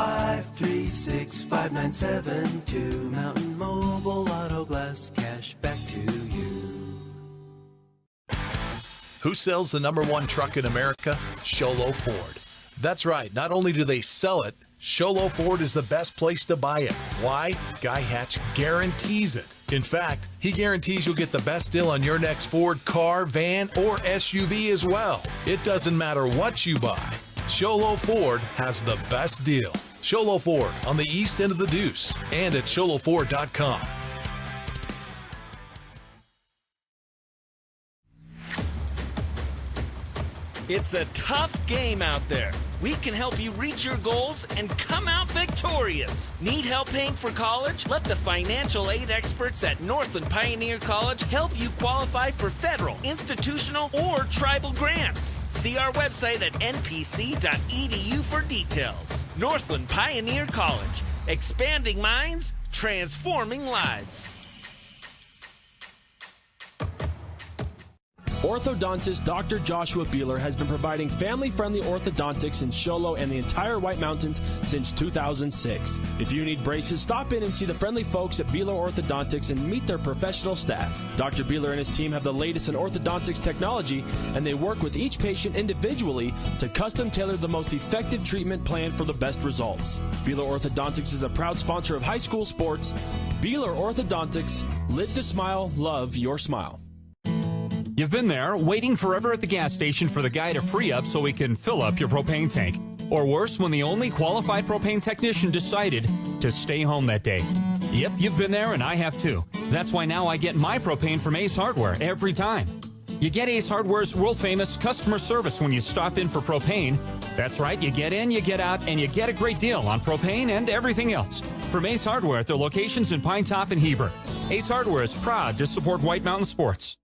536-5972. Mountain Mobile Auto Glass, cash back to you. Who sells the #1 truck in America? Sholo Ford. That's right. Not only do they sell it, Sholo Ford is the best place to buy it. Why? Guy Hatch guarantees it. In fact, he guarantees you'll get the best deal on your next Ford car, van, or SUV as well. It doesn't matter what you buy. Sholo Ford has the best deal. Sholo Ford on the east end of the Deuce and at sholoford.com. It's a tough game out there. We can help you reach your goals and come out victorious. Need help paying for college? Let the financial aid experts at Northland Pioneer College help you qualify for federal, institutional, or tribal grants. See our website at npc.edu for details. Northland Pioneer College, expanding minds, transforming lives. Orthodontist Dr. Joshua Beeler has been providing family-friendly orthodontics in Show Low and the entire White Mountains since 2006. If you need braces, stop in and see the friendly folks at Beeler Orthodontics and meet their professional staff. Dr. Beeler and his team have the latest in orthodontics technology, and they work with each patient individually to custom tailor the most effective treatment plan for the best results. Beeler Orthodontics is a proud sponsor of high school sports. Beeler Orthodontics, live to smile, love your smile. You've been there, waiting forever at the gas station for the guy to free up so he can fill up your propane tank. Or worse, when the only qualified propane technician decided to stay home that day. Yep, you've been there and I have too. That's why now I get my propane from Ace Hardware every time. You get Ace Hardware's world-famous customer service when you stop in for propane. That's right, you get in, you get out, and you get a great deal on propane and everything else. From Ace Hardware at their locations in Pine Top and Heber. Ace Hardware is proud to support White Mountain Sports.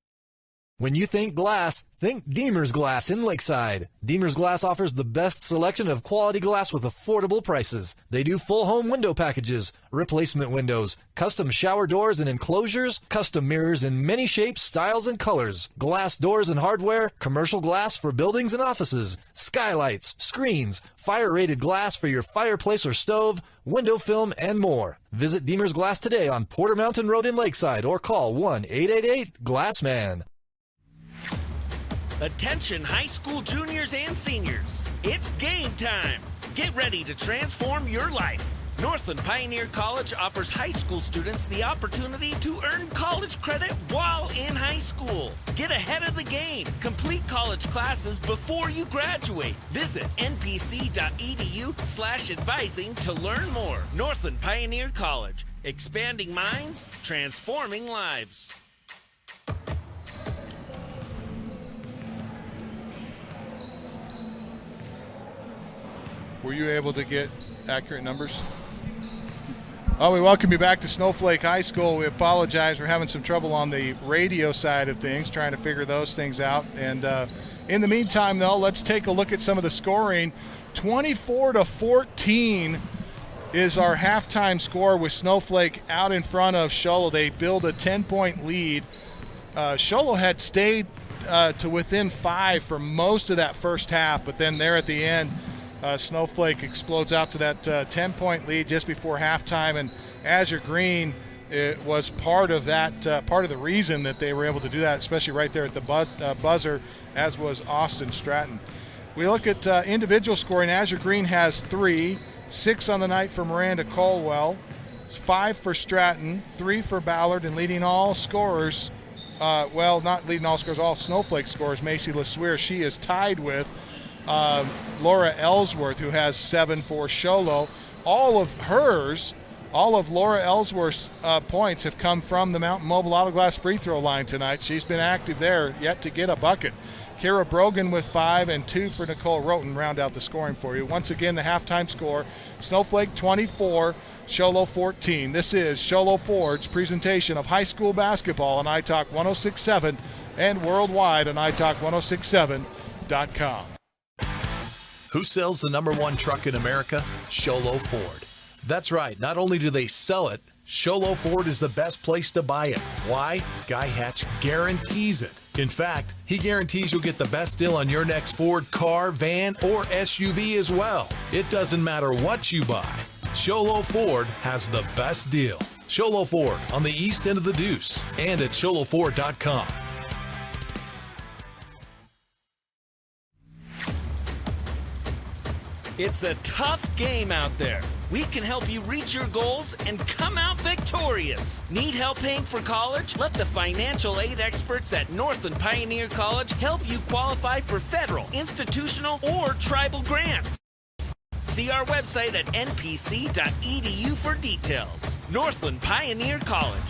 When you think glass, think Deemer's Glass in Lakeside. Deemer's Glass offers the best selection of quality glass with affordable prices. They do full home window packages, replacement windows, custom shower doors and enclosures, custom mirrors in many shapes, styles, and colors, glass doors and hardware, commercial glass for buildings and offices, skylights, screens, fire-rated glass for your fireplace or stove, window film, and more. Visit Deemer's Glass today on Porter Mountain Road in Lakeside or call 1-888-GLASSMAN. Attention high school juniors and seniors. It's game time. Get ready to transform your life. Northland Pioneer College offers high school students the opportunity to earn college credit while in high school. Get ahead of the game. Complete college classes before you graduate. Visit npc.edu/advising to learn more. Northland Pioneer College. Expanding minds, transforming lives. Were you able to get accurate numbers? Oh, we welcome you back to Snowflake High School. We apologize. We're having some trouble on the radio side of things, trying to figure those things out. And in the meantime, though, let's take a look at some of the scoring. 24-14 is our halftime score with Snowflake out in front of Show Low. They build a 10-point lead. Show Low had stayed to within 5 for most of that first half, but then there at the end, Snowflake explodes out to that 10-point lead just before halftime, and Azure Green was part of that, part of the reason that they were able to do that, especially right there at the buzzer, as was Austin Stratton. We look at individual scoring. Azure Green has 3, 6 on the night for Miranda Colwell, 5 for Stratton, 3 for Ballard, and leading all scorers, well, not leading all scorers, all Snowflake scorers, Macy LeSueur. She is tied with Laura Ellsworth, who has 7 for Sholo. All of Laura Ellsworth's points have come from the Mountain Mobile Auto Glass free throw line tonight. She's been active there, yet to get a bucket. Kara Brogan with 5 and 2 for Nicole Roten round out the scoring for you. Once again, the halftime score, Snowflake 24, Sholo 14. This is Sholo Ford's presentation of high school basketball on iTalk 106.7 and worldwide on iTalk1067.com. Who sells the #1 truck in America? Sholo Ford. That's right. Not only do they sell it, Sholo Ford is the best place to buy it. Why? Guy Hatch guarantees it. In fact, he guarantees you'll get the best deal on your next Ford car, van, or SUV as well. It doesn't matter what you buy. Sholo Ford has the best deal. Sholo Ford on the east end of the Deuce and at sholoford.com. It's a tough game out there. We can help you reach your goals and come out victorious. Need help paying for college? Let the financial aid experts at Northland Pioneer College help you qualify for federal, institutional, or tribal grants. See our website at npc.edu for details. Northland Pioneer College.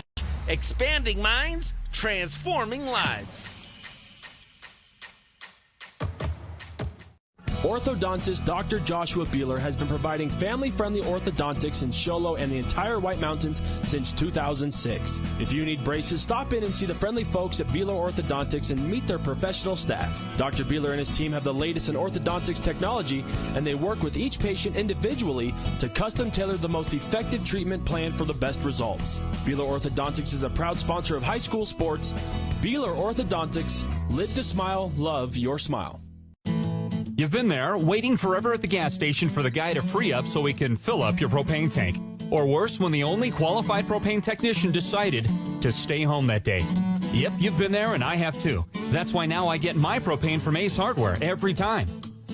Expanding minds, transforming lives. Orthodontist Dr. Joshua Beeler has been providing family-friendly orthodontics in Sholo and the entire White Mountains since 2006. If you need braces, stop in and see the friendly folks at Beeler Orthodontics and meet their professional staff. Dr. Beeler and his team have the latest in orthodontics technology, and they work with each patient individually to custom tailor the most effective treatment plan for the best results. Beeler Orthodontics is a proud sponsor of high school sports. Beeler Orthodontics, live to smile, love your smile. You've been there, waiting forever at the gas station for the guy to free up so he can fill up your propane tank. Or worse, when the only qualified propane technician decided to stay home that day. Yep, you've been there, and I have too. That's why now I get my propane from Ace Hardware every time.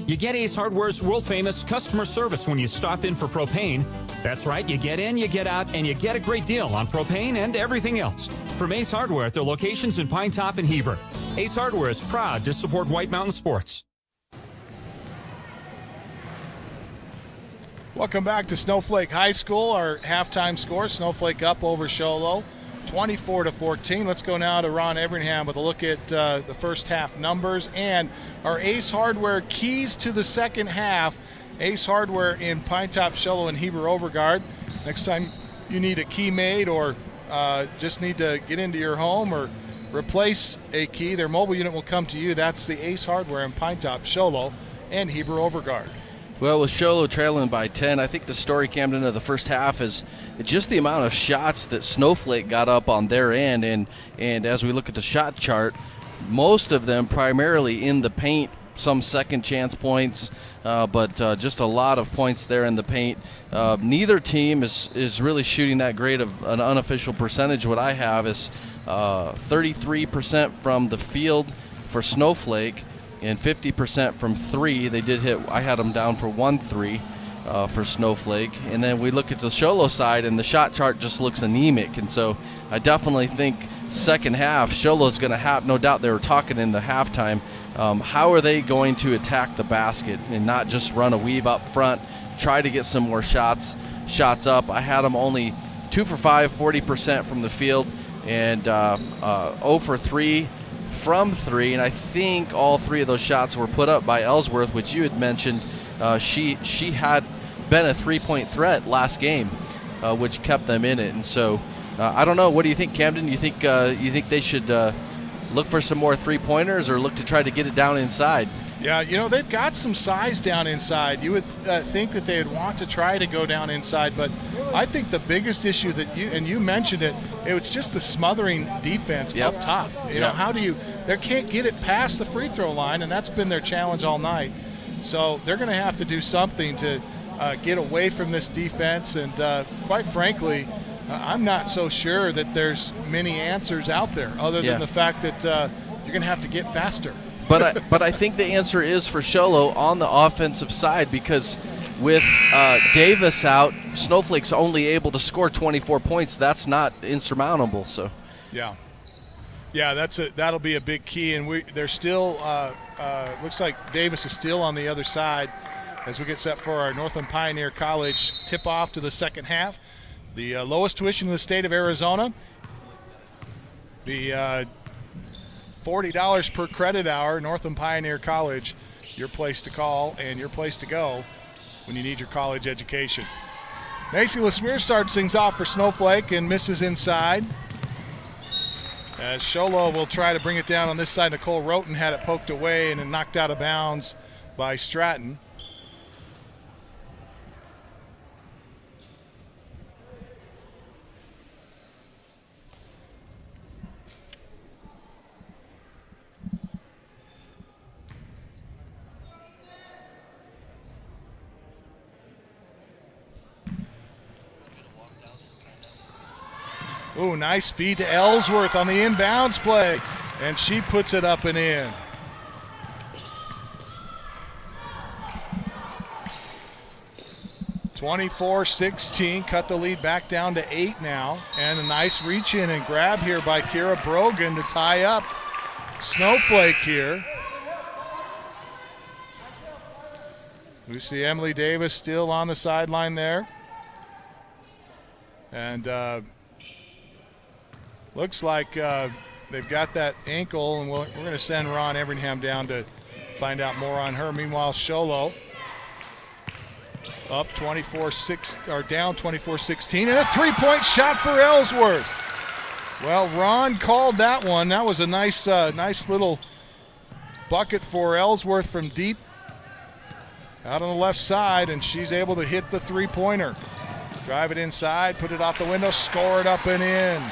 You get Ace Hardware's world-famous customer service when you stop in for propane. That's right, you get in, you get out, and you get a great deal on propane and everything else. From Ace Hardware at their locations in Pine Top and Heber. Ace Hardware is proud to support White Mountain sports. Welcome back to Snowflake High School. Our halftime score, Snowflake up over Sholo, 24-14. Let's go now to Ron Everingham with a look at the first half numbers and our Ace Hardware keys to the second half. Ace Hardware in Pine Top, Sholo, and Heber Overgard. Next time you need a key made or just need to get into your home or replace a key, their mobile unit will come to you. That's the Ace Hardware in Pine Top, Sholo, and Heber Overgard. Well, with Sholo trailing by 10, I think the story, Camden, of the first half is just the amount of shots that Snowflake got up on their end. And as we look at the shot chart, most of them primarily in the paint, some second chance points, but just a lot of points there in the paint. Neither team is really shooting that great of an unofficial percentage. What I have is 33% from the field for Snowflake, and 50% from 3. They did hit, I had them down for 1 3 for Snowflake. And then we look at the Sholo side, and the shot chart just looks anemic. And so I definitely think second half, Sholo's going to have, no doubt they were talking in the halftime, how are they going to attack the basket and not just run a weave up front, try to get some more shots up. I had them only 2 for 5, 40% from the field, and 0 for 3 from 3, and I think all 3 of those shots were put up by Ellsworth, which you had mentioned. She had been a 3-point threat last game, which kept them in it. And so I don't know. What do you think, Camden? You think they should look for some more 3-pointers or look to try to get it down inside? Yeah, you know, they've got some size down inside. You would think that they would want to try to go down inside, but I think the biggest issue that you mentioned it was just the smothering defense up top. You know, how do you – they can't get it past the free throw line, and that's been their challenge all night. So they're going to have to do something to get away from this defense, and quite frankly, I'm not so sure that there's many answers out there other than the fact that you're going to have to get faster. But I think the answer is for Sholo on the offensive side, because with Davis out, Snowflake's only able to score 24 points. That's not insurmountable. So, yeah. Yeah, that'll be a big key, and they're still looks like Davis is still on the other side as we get set for our Northland Pioneer College tip-off to the second half. The lowest tuition in the state of Arizona, the $40 per credit hour, Northland Pioneer College, your place to call and your place to go when you need your college education. Macy LeSueur starts things off for Snowflake and misses inside. As Sholo will try to bring it down on this side, Nicole Roten had it poked away and then knocked out of bounds by Stratton. Ooh, nice feed to Ellsworth on the inbounds play, and she puts it up and in. (24-16), cut the lead back down to 8 now, and a nice reach in and grab here by Kira Brogan to tie up Snowflake here. We see Emily Davis still on the sideline there, and looks like they've got that ankle, and we're going to send Ron Everingham down to find out more on her. Meanwhile, Sholo up 24-6 or down 24-16, and a three-point shot for Ellsworth. Well, Ron called that one. That was a nice little bucket for Ellsworth from deep out on the left side, and she's able to hit the three-pointer. Drive it inside, put it off the window, score it up and in.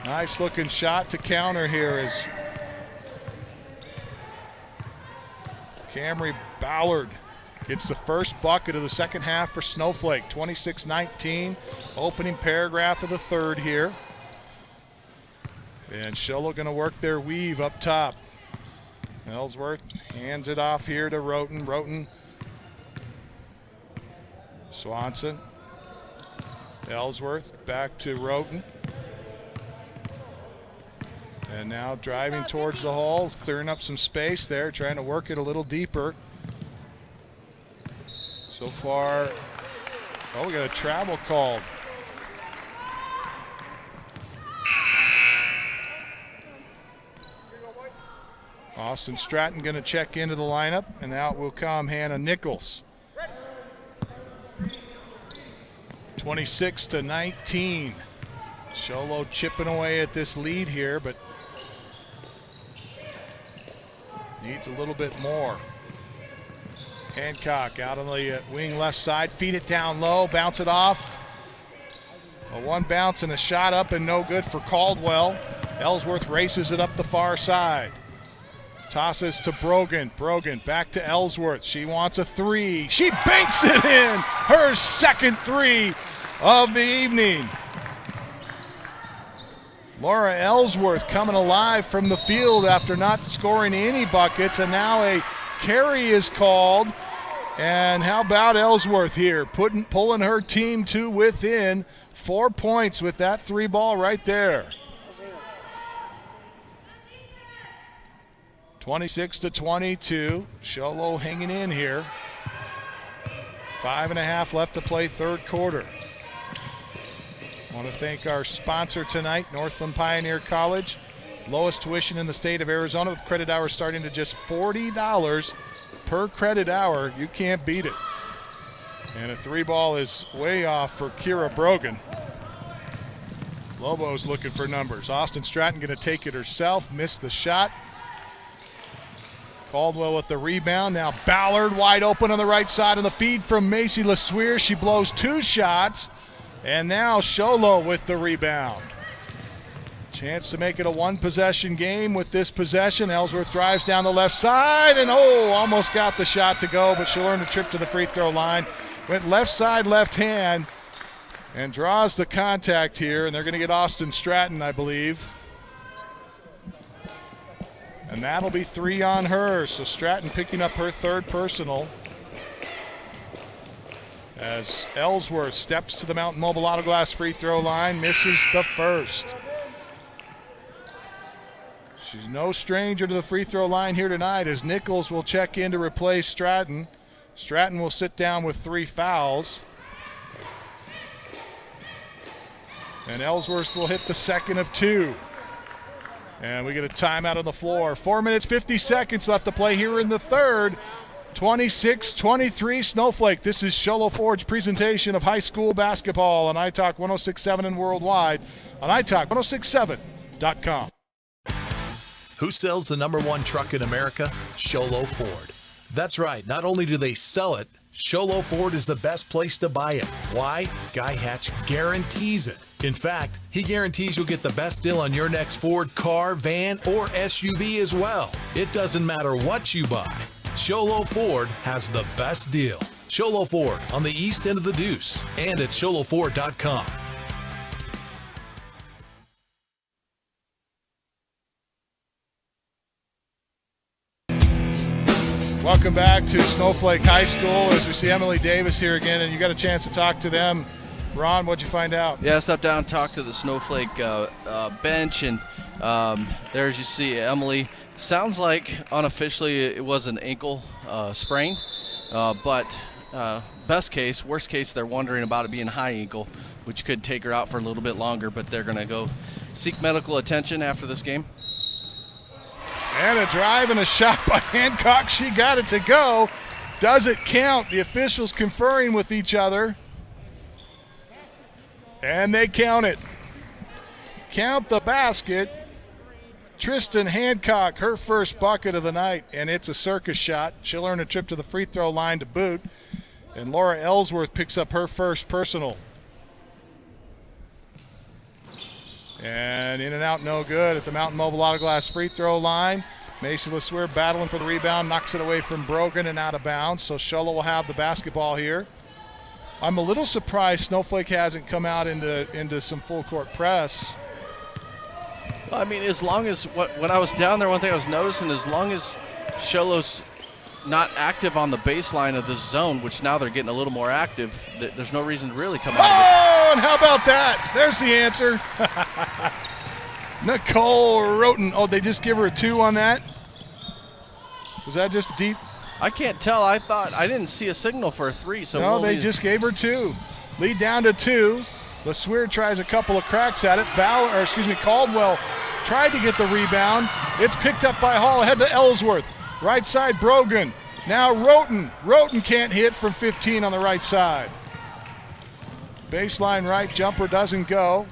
Nice looking shot to counter here as Camry Ballard gets the first bucket of the second half for Snowflake. 26-19, opening paragraph of the third here. And Sholo going to work their weave up top. Ellsworth hands it off here to Roten. Roten, Swanson, Ellsworth back to Roten. And now driving towards the hole, clearing up some space there, trying to work it a little deeper. So far, we got a travel called. Austin Stratton going to check into the lineup, and out will come Hannah Nichols. 26-19. Sholo chipping away at this lead here, but needs a little bit more. Hancock out on the wing left side, feed it down low, bounce it off. A one bounce and a shot up and no good for Caldwell. Ellsworth races it up the far side. Tosses to Brogan. Brogan back to Ellsworth. She wants a three. She banks it in. Her second three of the evening. Laura Ellsworth coming alive from the field after not scoring any buckets, and now a carry is called. And how about Ellsworth here, pulling her team to within 4 points with that three ball right there. 26-22, Sholo hanging in here. 5.5 left to play third quarter. I want to thank our sponsor tonight, Northland Pioneer College. Lowest tuition in the state of Arizona with credit hours starting to just $40 per credit hour. You can't beat it. And a three ball is way off for Kira Brogan. Lobos looking for numbers. Austin Stratton going to take it herself, missed the shot. Caldwell with the rebound. Now Ballard wide open on the right side of the feed from Macy LeSueur. She blows two shots. And now Sholo with the rebound. Chance to make it a one-possession game with this possession. Ellsworth drives down the left side and almost got the shot to go, but she'll earn a trip to the free throw line. Went left side, left hand, and draws the contact here, and they're going to get Austin Stratton, I believe. And that'll be 3 on her, so Stratton picking up her third personal. As Ellsworth steps to the Mountain Mobile Auto Glass free throw line, misses the first. She's no stranger to the free throw line here tonight as Nichols will check in to replace Stratton. Stratton will sit down with 3 fouls. And Ellsworth will hit the second of 2. And we get a timeout on the floor. 4 minutes, 50 seconds left to play here in the third. 26-23 Snowflake. This is Show Low Ford's presentation of high school basketball on iTalk 106.7 and worldwide on iTalk1067.com. Who sells the #1 truck in America? Show Low Ford. That's right. Not only do they sell it, Show Low Ford is the best place to buy it. Why? Guy Hatch guarantees it. In fact, he guarantees you'll get the best deal on your next Ford car, van, or SUV as well. It doesn't matter what you buy. Show Low Ford has the best deal. Show Low Ford on the east end of the Deuce and at showlowford.com. Welcome back to Snowflake High School as we see Emily Davis here again, and you got a chance to talk to them. Ron, what'd you find out? Yeah, I stepped down and talked to the Snowflake bench, and there as you see Emily. Sounds like unofficially it was an ankle sprain, but best case, worst case, they're wondering about it being high ankle, which could take her out for a little bit longer, but they're going to go seek medical attention after this game. And a drive and a shot by Hancock. She got it to go. Does it count? The officials conferring with each other. And they count it. Count the basket. Tristan Hancock, her first bucket of the night, and it's a circus shot. She'll earn a trip to the free throw line to boot. And Laura Ellsworth picks up her first personal. And in and out, no good at the Mountain Mobile Auto Glass free throw line. Macy LeSueur battling for the rebound, knocks it away from Brogan and out of bounds. So Shola will have the basketball here. I'm a little surprised Snowflake hasn't come out into some full court press. Well, I mean, as long as when I was down there, one thing I was noticing, as long as Sholo's not active on the baseline of this zone, which now they're getting a little more active, there's no reason to really come out of it. Oh, and how about that? There's the answer. Nicole Roten. Oh, they just give her a 2 on that? Was that just deep? I can't tell. I didn't see a signal for a 3. So no, they just gave her 2. Lead down to 2. LeSueur tries a couple of cracks at it. Caldwell tried to get the rebound. It's picked up by Hall, ahead to Ellsworth. Right side, Brogan. Now Roten. Roten can't hit from 15 on the right side. Baseline right jumper doesn't go.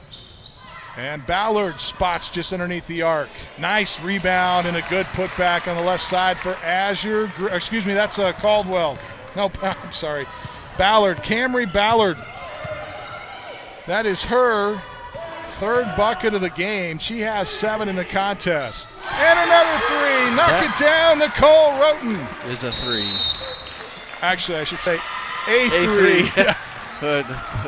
And Ballard spots just underneath the arc. Nice rebound and a good putback on the left side for Azure. That's Caldwell. No, I'm sorry. Ballard, Camry Ballard. That is her third bucket of the game. She has 7 in the contest. And another 3. Knock it down, Nicole Roten. Is a 3. Actually, I should say a 3. Yeah.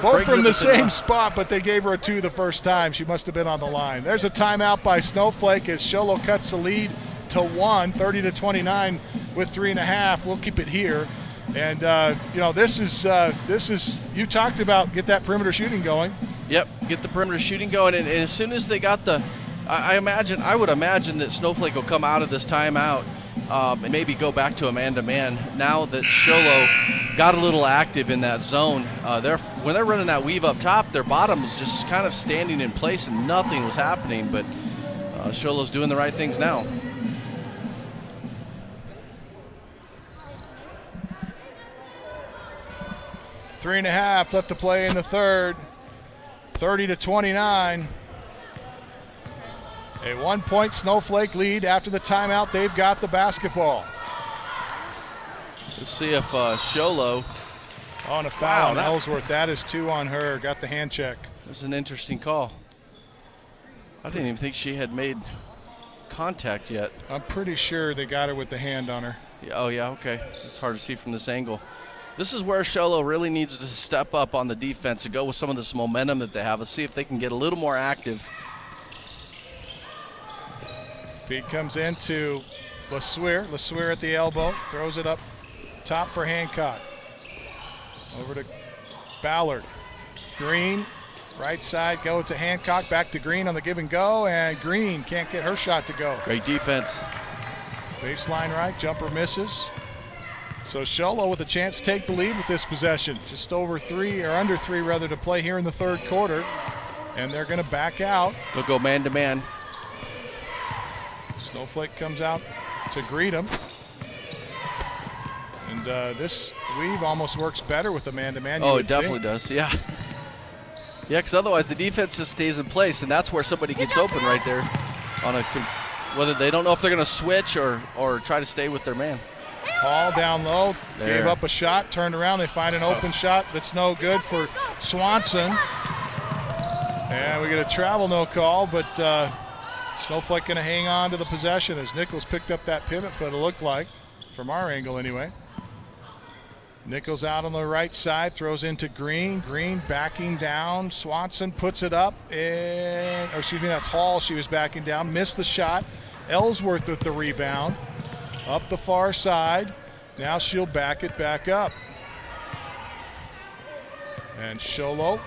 Both from the same spot, but they gave her a 2 the first time. She must have been on the line. There's a timeout by Snowflake as Sholo cuts the lead to 1, 30-29 with 3.5. We'll keep it here. And, this is you talked about get that perimeter shooting going. Yep, get the perimeter shooting going. And as soon as they got I would imagine that Snowflake will come out of this timeout and maybe go back to a man-to-man. Now that Sholo got a little active in that zone, when they're running that weave up top, their bottom was just kind of standing in place and nothing was happening. But Sholo's doing the right things now. Three and a half left to play in the third. 30-29. A 1-point Snowflake lead after the timeout. They've got the basketball. Let's see if Sholo. On a foul on Ellsworth. That is 2 on her. Got the hand check. That's an interesting call. I didn't even think she had made contact yet. I'm pretty sure they got her with the hand on her. Yeah, oh, yeah, okay. It's hard to see from this angle. This is where Sholo really needs to step up on the defense and go with some of this momentum that they have. Let's see if they can get a little more active. Feed comes into LeSueur. LeSueur at the elbow. Throws it up top for Hancock. Over to Ballard. Green Right side, go to Hancock, back to Green on the give and go, and Green can't get her shot to go. Great defense. Baseline right, jumper misses. So Sholo with a chance to take the lead with this possession. Just over 3, or under 3 rather, to play here in the third quarter. And they're going to back out. They'll go man-to-man. Snowflake comes out to greet him. And this weave almost works better with the man-to-man. Oh, it definitely does, yeah. Yeah, because otherwise the defense just stays in place, and that's where somebody gets open right there. Whether they don't know if they're going to switch or try to stay with their man. Hall down low, gave up a shot, turned around. They find an open shot that's no good for Swanson. And we get a travel no call, but Snowflake going to hang on to the possession as Nichols picked up that pivot foot, it looked like, from our angle anyway. Nichols out on the right side, throws into Green. Green backing down. Swanson puts it up, and, that's Hall. She was backing down, missed the shot. Ellsworth with the rebound. Up the far side. Now she'll back it back up. And Sholo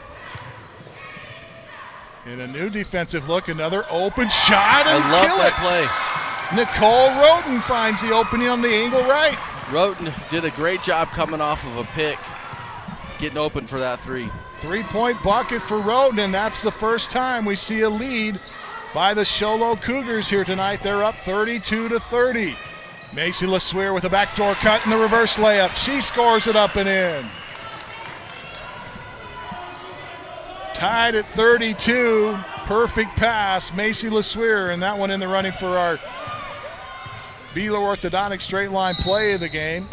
in a new defensive look, another open shot and I love kill that it. play. Nicole Roten finds the opening on the angle right. Roten did a great job coming off of a pick, getting open for that 3. 3-point bucket for Roten, and that's the first time we see a lead by the Sholo Cougars here tonight. They're up 32-30. Macy LeSueur with a backdoor cut and the reverse layup. She scores it up and in. Tied at 32. Perfect pass. Macy LeSueur, and that one in the running for our Beeler Orthodontic straight line play of the game.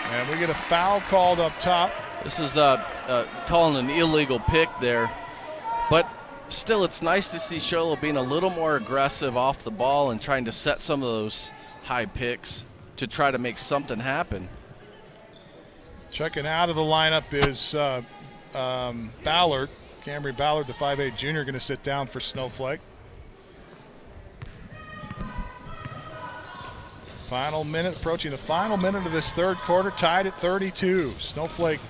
And we get a foul called up top. This is calling an illegal pick there. But still, it's nice to see Sholo being a little more aggressive off the ball and trying to set some of those high picks to try to make something happen. Checking out of the lineup is Ballard. Camry Ballard, the 5'8 junior, going to sit down for Snowflake. Final minute, approaching the final minute of this third quarter, tied at 32. Snowflake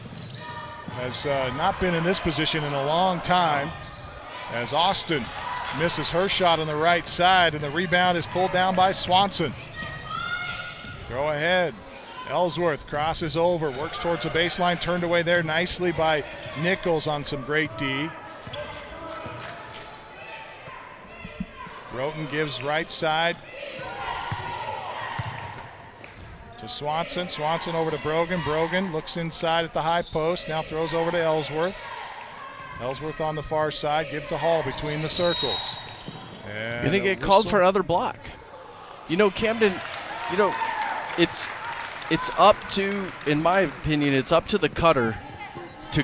has not been in this position in a long time, as Austin misses her shot on the right side, and the rebound is pulled down by Swanson. Throw ahead. Ellsworth crosses over, works towards the baseline, turned away there nicely by Nichols on some great D. Roten gives right side to Swanson. Swanson over to Brogan. Brogan looks inside at the high post, now throws over to Ellsworth. Ellsworth on the far side, give to Hall between the circles. And Gonna get called for another block. Camden, it's up to, in my opinion, it's up to the cutter to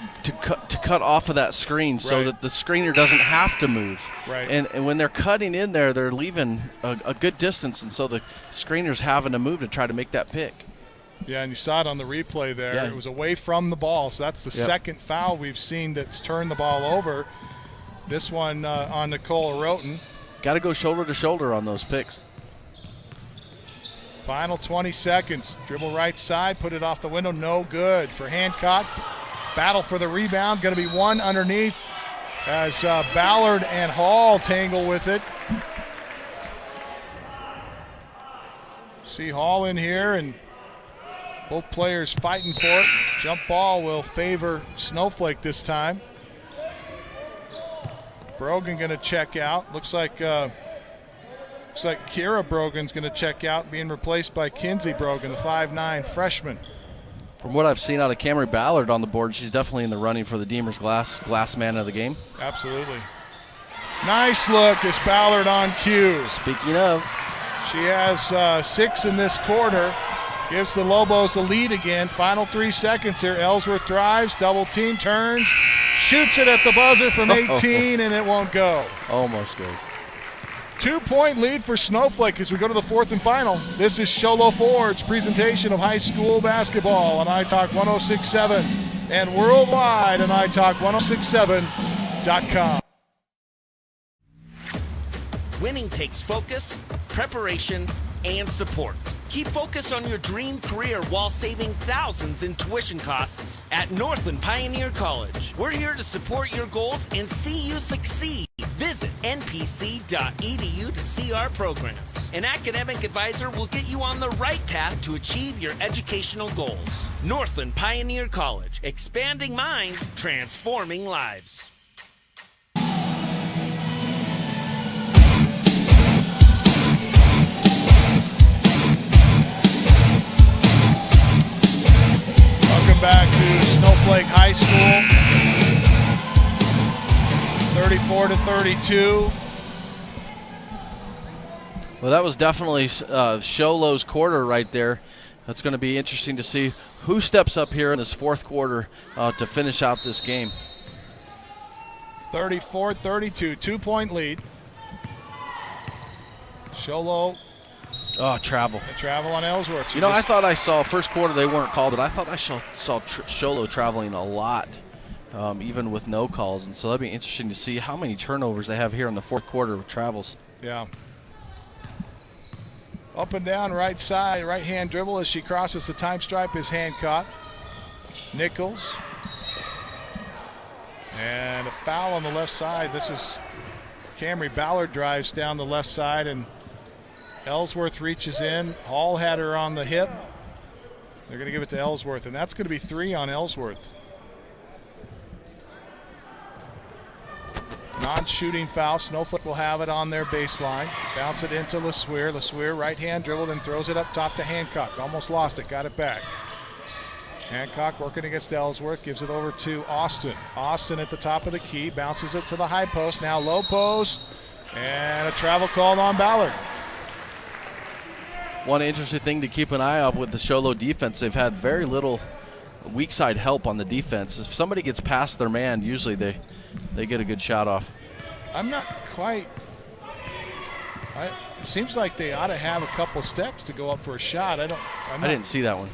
cut off of that screen so that the screener doesn't have to move. Right. And when they're cutting in there, they're leaving a good distance, and so the screener's having to move to try to make that pick. Yeah, and you saw it on the replay there. Yeah. It was away from the ball, so that's the second foul we've seen that's turned the ball over. This one on Nicole Roten. Got to go shoulder to shoulder on those picks. Final 20 seconds. Dribble right side, put it off the window, no good for Hancock. Battle for the rebound, going to be one underneath as Ballard and Hall tangle with it. See Hall in here, and both players fighting for it. Jump ball will favor Snowflake this time. Brogan going to check out. Looks like Kira Brogan's going to check out, being replaced by Kinsey Brogan, the 5'9 freshman. From what I've seen out of Camry Ballard on the board, she's definitely in the running for the Demers Glass man of the game. Absolutely. Nice look as Ballard on cue. Speaking of. She has 6 in this quarter. Gives the Lobos the lead again. Final 3 seconds here. Ellsworth drives, double team, turns, shoots it at the buzzer from 18, and it won't go. Almost goes. 2-point lead for Snowflake as we go to the fourth and final. This is Sholo Ford's presentation of high school basketball on iTalk 106.7 and worldwide on iTalk1067.com. Winning takes focus, preparation, and support. Keep focus on your dream career while saving thousands in tuition costs at Northland Pioneer College. We're here to support your goals and see you succeed. Visit npc.edu to see our programs. An academic advisor will get you on the right path to achieve your educational goals. Northland Pioneer College, expanding minds, transforming lives. Welcome back to Snowflake High School. 34-32. Well, that was definitely Sholo's quarter right there. That's going to be interesting to see who steps up here in this fourth quarter to finish out this game. 34-32, 2-point lead. Sholo. Oh, travel. The travel on Ellsworth. You know, I thought I saw first quarter they weren't called, but I thought I saw Sholo traveling a lot, even with no calls. And so that'd be interesting to see how many turnovers they have here in the fourth quarter with travels. Yeah. Up and down right side, right hand dribble as she crosses the time stripe is hand caught. Nichols. And a foul on the left side. This is Camry Ballard drives down the left side and Ellsworth reaches in. Hall had her on the hip. They're going to give it to Ellsworth, and that's going to be 3 on Ellsworth. Non-shooting foul. Snowflake will have it on their baseline. Bounce it into LeSueur. LeSueur right-hand dribble, then throws it up top to Hancock. Almost lost it, got it back. Hancock working against Ellsworth, gives it over to Austin. Austin at the top of the key, bounces it to the high post, now low post, and a travel called on Ballard. One interesting thing to keep an eye on with the Sholo defense, they've had very little weak side help on the defense. If somebody gets past their man, usually they get a good shot off. I'm not quite. It seems like they ought to have a couple steps to go up for a shot. I didn't see that one.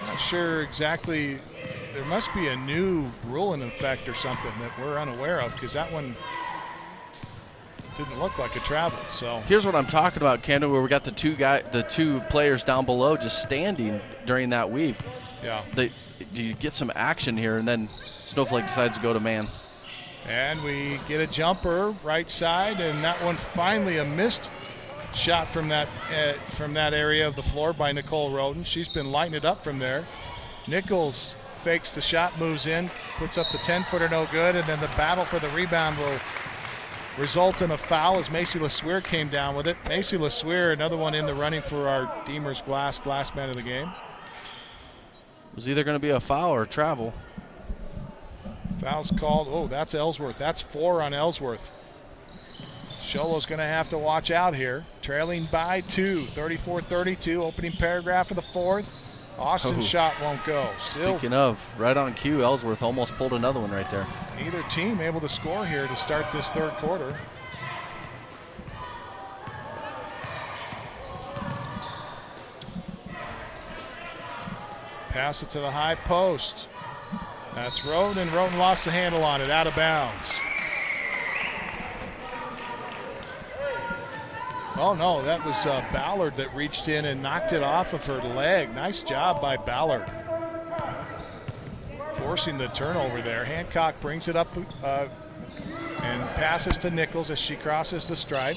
Not sure exactly. There must be a new rule in effect or something that we're unaware of, because that one didn't look like a travel. So here's what I'm talking about, Camden, where we got the two players down below just standing during that weave. Yeah. You get some action here, and then Snowflake decides to go to man. And we get a jumper right side, and that one finally a missed shot from that area of the floor by Nicole Roden. She's been lighting it up from there. Nichols fakes the shot, moves in, puts up the 10-footer, no good, and then the battle for the rebound will result in a foul as Macy LeSueur came down with it. Macy LeSueur, another one in the running for our Deemers Glass man of the game. It was either going to be a foul or a travel. Foul's called. Oh, that's Ellsworth. That's 4 on Ellsworth. Sholo's going to have to watch out here. Trailing by 2, 34-32, opening paragraph of the fourth. Austin's shot won't go. Still. Speaking of, right on cue, Ellsworth almost pulled another one right there. Neither team able to score here to start this third quarter. Pass it to the high post. That's Roden. Roden lost the handle on it, out of bounds. Oh no, that was Ballard that reached in and knocked it off of her leg. Nice job by Ballard. Forcing the turnover there. Hancock brings it up and passes to Nichols as she crosses the stripe.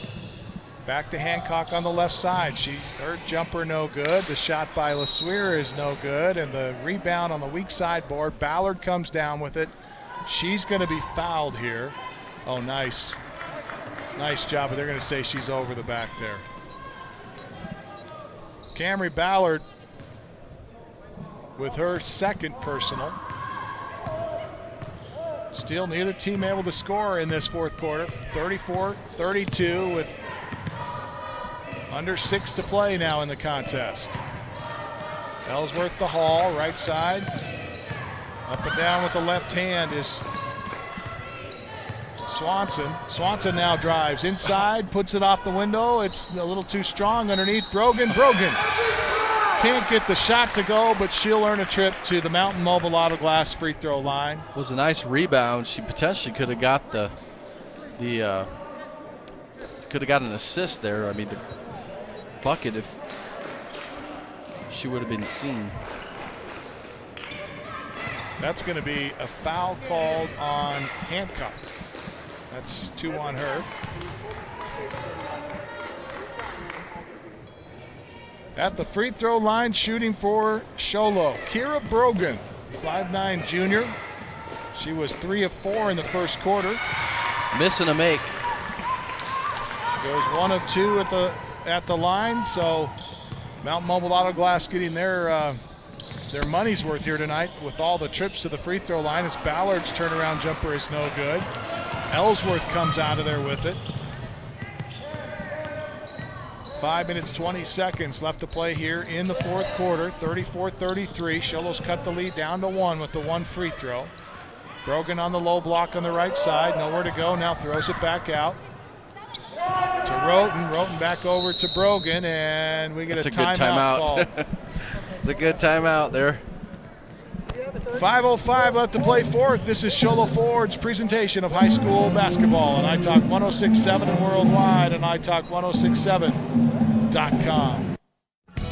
Back to Hancock on the left side. Her jumper no good. The shot by LeSueur is no good. And the rebound on the weak side board. Ballard comes down with it. She's going to be fouled here. Oh, nice. Nice job, but they're going to say she's over the back there. Camry Ballard with her second personal. Still neither team able to score in this fourth quarter. 34-32 with under 6 to play now in the contest. Ellsworth to Hall, right side. Up and down with the left hand is Swanson. Swanson now drives inside, puts it off the window. It's a little too strong underneath. Brogan can't get the shot to go, but she'll earn a trip to the Mountain Mobile Auto Glass free throw line. It was a nice rebound. She potentially could have got could have got an assist there. I mean, the bucket if she would have been seen. That's going to be a foul called on Hancock. That's 2 on her. At the free throw line, shooting for Sholo, Kira Brogan, 5'9" junior. She was 3 of 4 in the first quarter. Missing a make. She goes 1 of 2 at the line. So Mountain Mobile Auto Glass getting their money's worth here tonight with all the trips to the free throw line. As Ballard's turnaround jumper is no good. Ellsworth comes out of there with it. 5 minutes, 20 seconds left to play here in the fourth quarter. 34-33. Sholo's cut the lead down to 1 with the 1 free throw. Brogan on the low block on the right side. Nowhere to go. Now throws it back out to Roten. Roten back over to Brogan, and we get a timeout called. It's a good timeout there. 5:05 left to play fourth. This is Sholo Ford's presentation of high school basketball on iTalk 106.7 and worldwide on iTalk1067.com.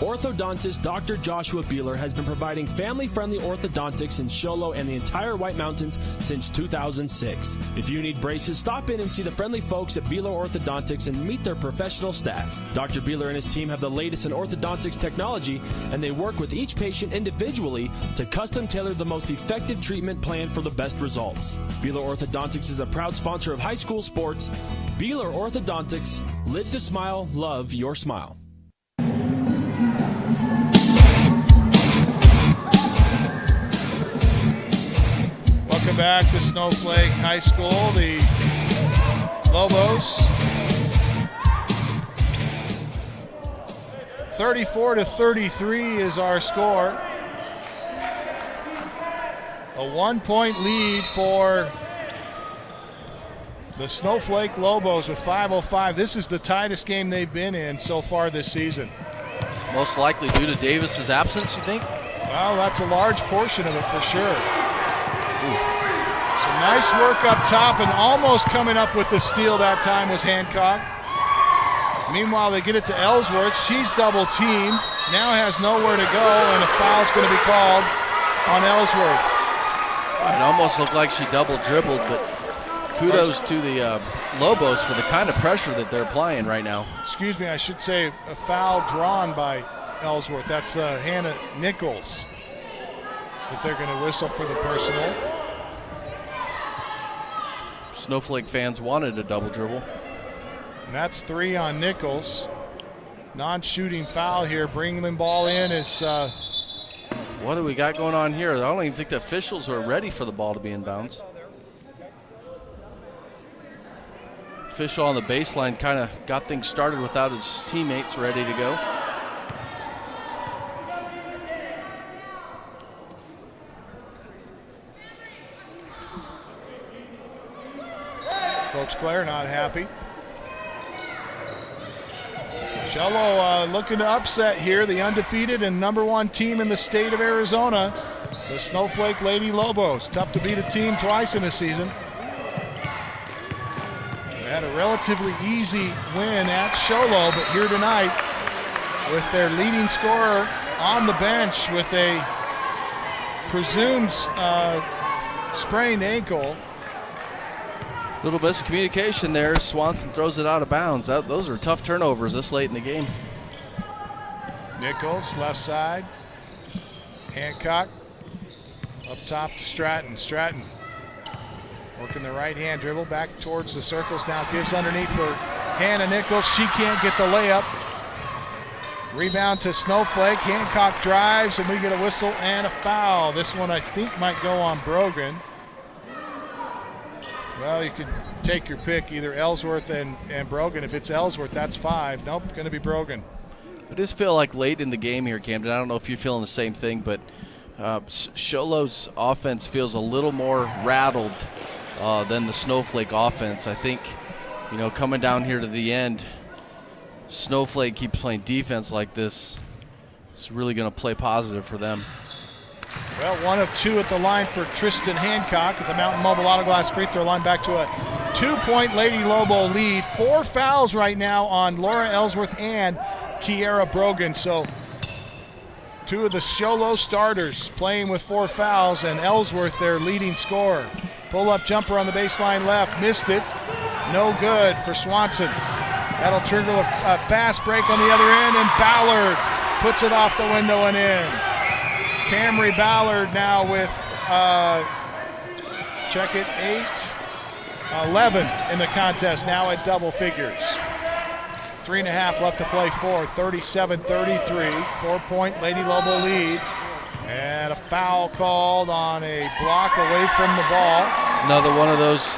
Orthodontist Dr. Joshua Beeler has been providing family-friendly orthodontics in Sholo and the entire White Mountains since 2006. If you need braces, stop in and see the friendly folks at Beeler Orthodontics and meet their professional staff. Dr. Beeler and his team have the latest in orthodontics technology, and they work with each patient individually to custom tailor the most effective treatment plan for the best results. Beeler Orthodontics is a proud sponsor of high school sports. Beeler Orthodontics, lit to smile, love your smile. Welcome back to Snowflake High School. The Lobos 34-33 is our score. A 1-point lead for the Snowflake Lobos with 5:05. This is the tightest game they've been in so far this season. Most likely due to Davis's absence, you think? Well, that's a large portion of it for sure. Some nice work up top, and almost coming up with the steal that time was Hancock. Meanwhile, they get it to Ellsworth. She's double teamed, now has nowhere to go, and a foul's going to be called on Ellsworth. It almost looked like she double dribbled, but kudos to the Lobos for the kind of pressure that they're applying right now. Excuse me, I should say a foul drawn by Ellsworth. That's Hannah Nichols that they're going to whistle for the personal. Snowflake fans wanted a double dribble. And that's 3 on Nichols. Non-shooting foul here. Bringing the ball in is... what do we got going on here? I don't even think the officials are ready for the ball to be in bounds. Official on the baseline kind of got things started without his teammates ready to go. Coach Clare not happy. Sholo looking to upset here, the undefeated and #1 team in the state of Arizona, the Snowflake Lady Lobos. Tough to beat a team twice in a season. They had a relatively easy win at Sholo, but here tonight with their leading scorer on the bench with a presumed sprained ankle. Little miscommunication there. Swanson throws it out of bounds. Those are tough turnovers this late in the game. Nichols, left side. Hancock up top to Stratton. Stratton working the right hand dribble back towards the circles now. Gives underneath for Hannah Nichols. She can't get the layup. Rebound to Snowflake. Hancock drives, and we get a whistle and a foul. This one I think might go on Brogan. Well, you could take your pick, either Ellsworth and Brogan. If it's Ellsworth, that's 5. Nope, going to be Brogan. I just feel like late in the game here, Camden, I don't know if you're feeling the same thing, but Sholo's offense feels a little more rattled than the Snowflake offense. I think, coming down here to the end, Snowflake keeps playing defense like this. It's really going to play positive for them. Well, 1 of 2 at the line for Tristan Hancock at the Mountain Mobile Auto Glass free throw line, back to a 2-point Lady Lobo lead. 4 fouls right now on Laura Ellsworth and Kiera Brogan. So Two of the Show Low starters playing with 4 fouls, and Ellsworth their leading scorer. Pull-up jumper on the baseline left, missed it. No good for Swanson. That'll trigger a fast break on the other end, and Ballard puts it off the window and in. Camry Ballard now with, check it, 11 in the contest, now at double figures. 3.5 left to play for, 37-33, 4-point Lady Lobo lead. And a foul called on a block away from the ball. It's another one of those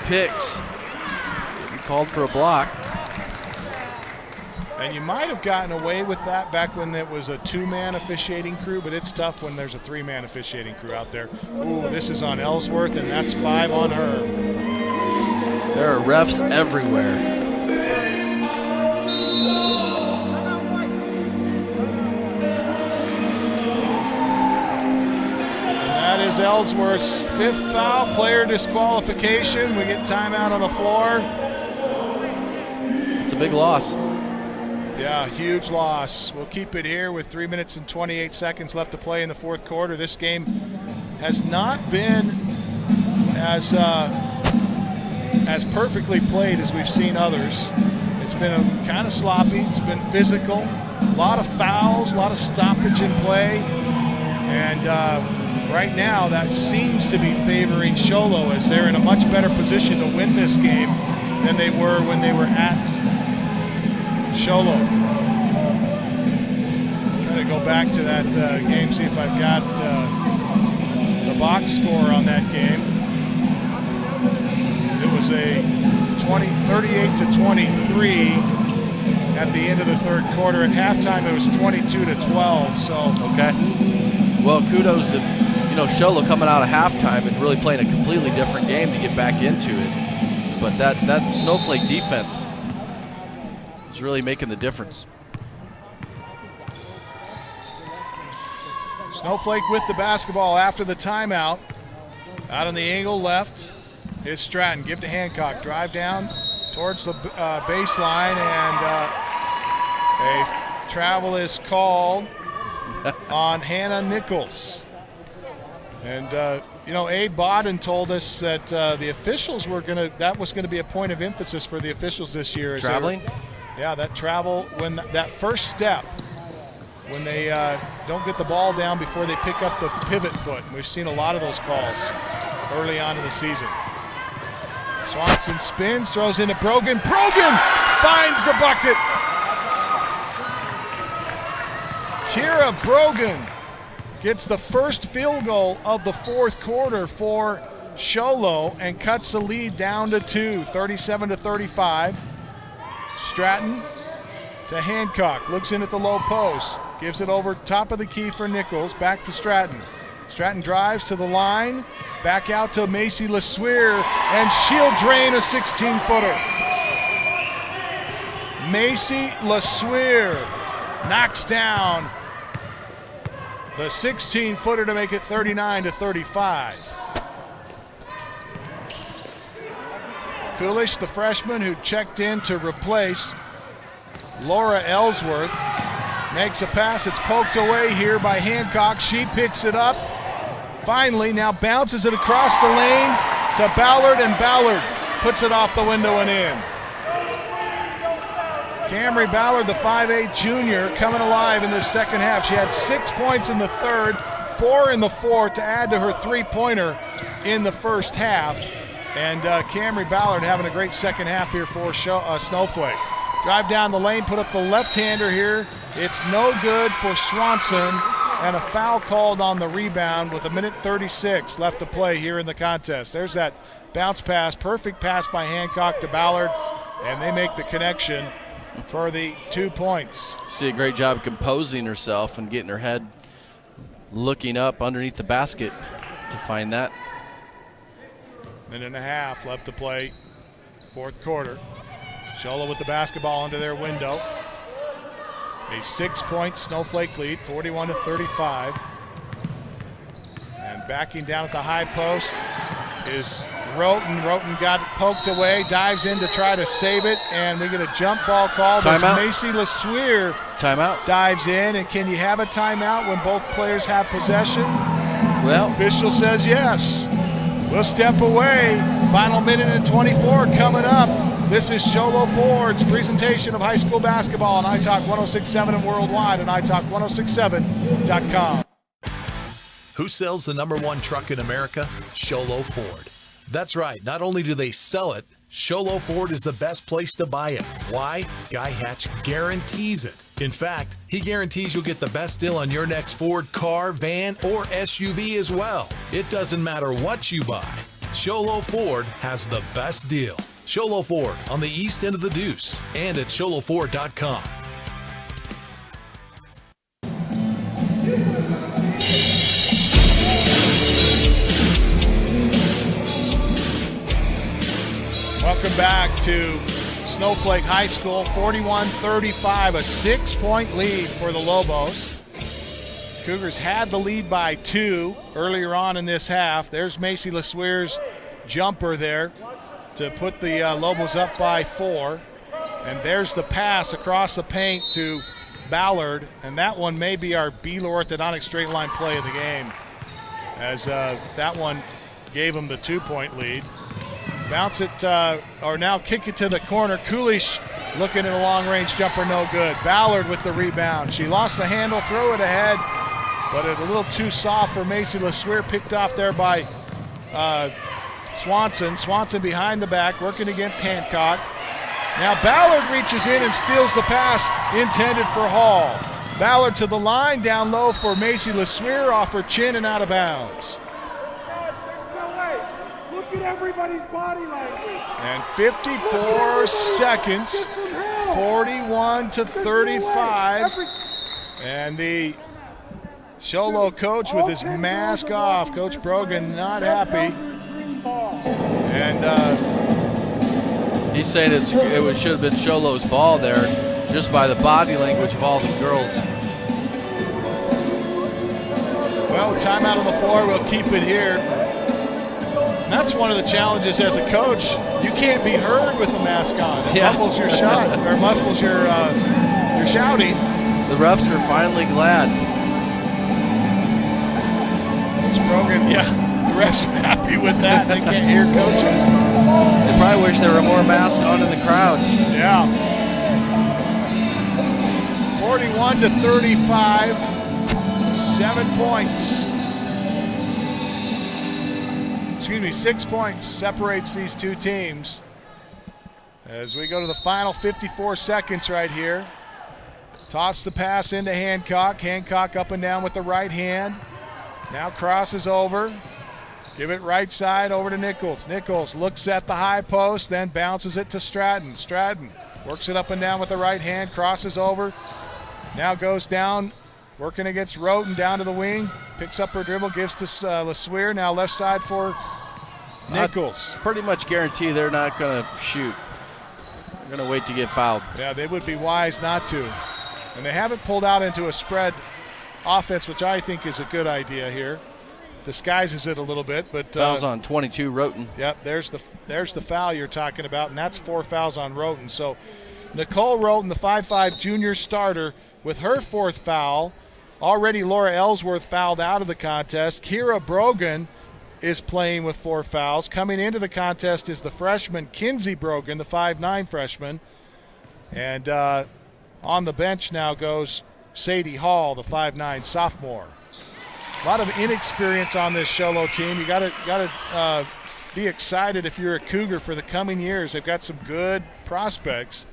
picks. He called for a block. And you might have gotten away with that back when it was a 2-man officiating crew, but it's tough when there's a 3-man officiating crew out there. Ooh, this is on Ellsworth, and that's 5 on her. There are refs everywhere. That is Ellsworth's 5th foul, player disqualification. We get timeout on the floor. It's a big loss. Yeah, huge loss. We'll keep it here with 3 minutes and 28 seconds left to play in the 4th quarter. This game has not been as perfectly played as we've seen others. It's been kind of sloppy. It's been physical. A lot of fouls, a lot of stoppage in play. And right now, that seems to be favoring Show Low, as they're in a much better position to win this game than they were when they were at Show Low. Trying to go back to that game, see if I've got the box score on that game. It was a 38-23 at the end of the 3rd quarter. At halftime, it was 22-12. So okay. Well, kudos to Show Low coming out of halftime and really playing a completely different game to get back into it. But that Snowflake defense is really making the difference. Snowflake with the basketball after the timeout. Out on the angle left is Stratton. Give to Hancock. Drive down towards the baseline, and a travel is called on Hannah Nichols. And, Abe Bodden told us that the officials that was going to be a point of emphasis for the officials this year. Traveling? Yeah, that travel, when that first step, when they don't get the ball down before they pick up the pivot foot. And we've seen a lot of those calls early on in the season. Swanson spins, throws into Brogan. Brogan finds the bucket. Kira Brogan gets the first field goal of the 4th quarter for Show Low and cuts the lead down to 2, 37-35. Stratton to Hancock, looks in at the low post, gives it over top of the key for Nichols, back to Stratton. Stratton drives to the line, back out to Macy LeSueur, and she'll drain a 16-footer. Macy LeSueur knocks down the 16-footer to make it 39-35. Coolish, the freshman who checked in to replace Laura Ellsworth, makes a pass. It's poked away here by Hancock. She picks it up. Finally, now bounces it across the lane to Ballard, and Ballard puts it off the window and in. Camry Ballard, the 5'8 junior, coming alive in this second half. She had 6 points in the 3rd, 4 in the 4th to add to her 3-pointer in the first half. And Camry Ballard having a great second half here for Snowflake. Drive down the lane, put up the left-hander here. It's no good for Swanson, and a foul called on the rebound with 1:36 left to play here in the contest. There's that bounce pass, perfect pass by Hancock to Ballard, and they make the connection for the 2 points. She did a great job composing herself and getting her head looking up underneath the basket to find that. 1.5 left to play, 4th quarter. Show Low with the basketball under their window. A 6-point Snowflake lead, 41-35. And backing down at the high post is Roten got poked away, dives in to try to save it, and we get a jump ball called as Macy LeSueur dives in. And can you have a timeout when both players have possession? Well, official says yes. We'll step away. Final minute and 24 coming up. This is Sholo Ford's presentation of high school basketball on iTalk 106.7 and worldwide on iTalk1067.com. Who sells the #1 truck in America? Sholo Ford. That's right. Not only do they sell it, Sholo Ford is the best place to buy it. Why? Guy Hatch guarantees it. In fact, he guarantees you'll get the best deal on your next Ford car, van, or SUV as well. It doesn't matter what you buy. Sholo Ford has the best deal. Sholo Ford on the east end of the Deuce and at sholoford.com. Welcome back to Snowflake High School, 41-35, a 6-point lead for the Lobos. Cougars had the lead by 2 earlier on in this half. There's Macy LeSueur's jumper there to put the Lobos up by 4. And there's the pass across the paint to Ballard, and that one may be our Beeler Orthodontic straight line play of the game, as that one gave them the 2-point lead. Bounce it, or now kick it to the corner. Coolish looking at a long-range jumper, no good. Ballard with the rebound. She lost the handle, throw it ahead, but a little too soft for Macy LeSueur, picked off there by Swanson. Swanson behind the back, working against Hancock. Now Ballard reaches in and steals the pass intended for Hall. Ballard to the line, down low for Macy LeSueur, off her chin and out of bounds. Look at everybody's body language. And 54 seconds, 41-35. And the Sholo coach with his mask off. Coach Brogan not happy. And he's saying it should have been Sholo's ball there, just by the body language of all the girls. Well, timeout on the floor. We'll keep it here. And that's one of the challenges as a coach. You can't be heard with the mask on. It muffles your shot, or muffles your shouting. The refs are finally glad. Coach Brogan, the refs are happy with that. They can't hear coaches. They probably wish there were more masks on in the crowd. Yeah. 41-35, 7 points. 6 points separates these two teams. As we go to the final 54 seconds right here. Toss the pass into Hancock. Hancock up and down with the right hand. Now crosses over. Give it right side over to Nichols. Nichols looks at the high post, then bounces it to Stratton. Stratton works it up and down with the right hand, crosses over. Now goes down, working against Roten, down to the wing. Picks up her dribble, gives to LeSueur. Now left side for Nichols. Pretty much guarantee they're not going to shoot. They're going to wait to get fouled. Yeah, they would be wise not to. And they haven't pulled out into a spread offense, which I think is a good idea here. Disguises it a little bit, but fouls on 22 Roten. Yep, there's the foul you're talking about, and that's 4 fouls on Roten. So Nicole Roten, the 5'5" junior starter, with her 4th foul. Already Laura Ellsworth fouled out of the contest. Kira Brogan is playing with 4 fouls. Coming into the contest is the freshman Kinsey Brogan, the 5'9" freshman. And on the bench now goes Sadie Hall, the 5'9" sophomore. A lot of inexperience on this Sholo team. You got to be excited if you're a Cougar for the coming years. They've got some good prospects.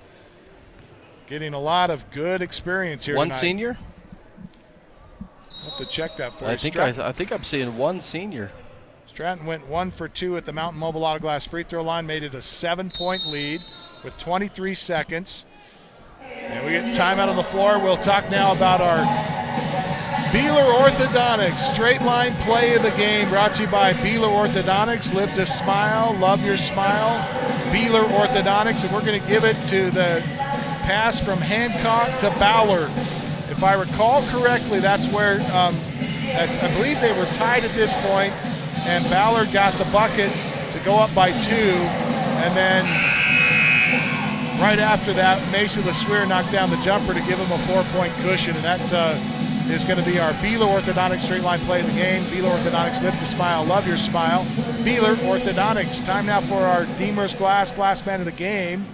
Getting a lot of good experience here tonight. One senior? I'll have to check that for you. I think I'm seeing one senior. Stratton went 1 for 2 at the Mountain Mobile Auto Glass free throw line, made it a 7-point lead with 23 seconds. And we get timeout on the floor. We'll talk now about our Beeler Orthodontics straight line play of the game, brought to you by Beeler Orthodontics. Live to smile, love your smile. Beeler Orthodontics, and we're going to give it to the pass from Hancock to Ballard. If I recall correctly, that's where I believe they were tied at this point, and Ballard got the bucket to go up by 2, and then right after that, Macy LeSueur knocked down the jumper to give him a 4-point cushion, and that is going to be our Beeler Orthodontics straight line play of the game. Beeler Orthodontics, live to smile, love your smile. Beeler Orthodontics. Time now for our Demers Glass man of the game.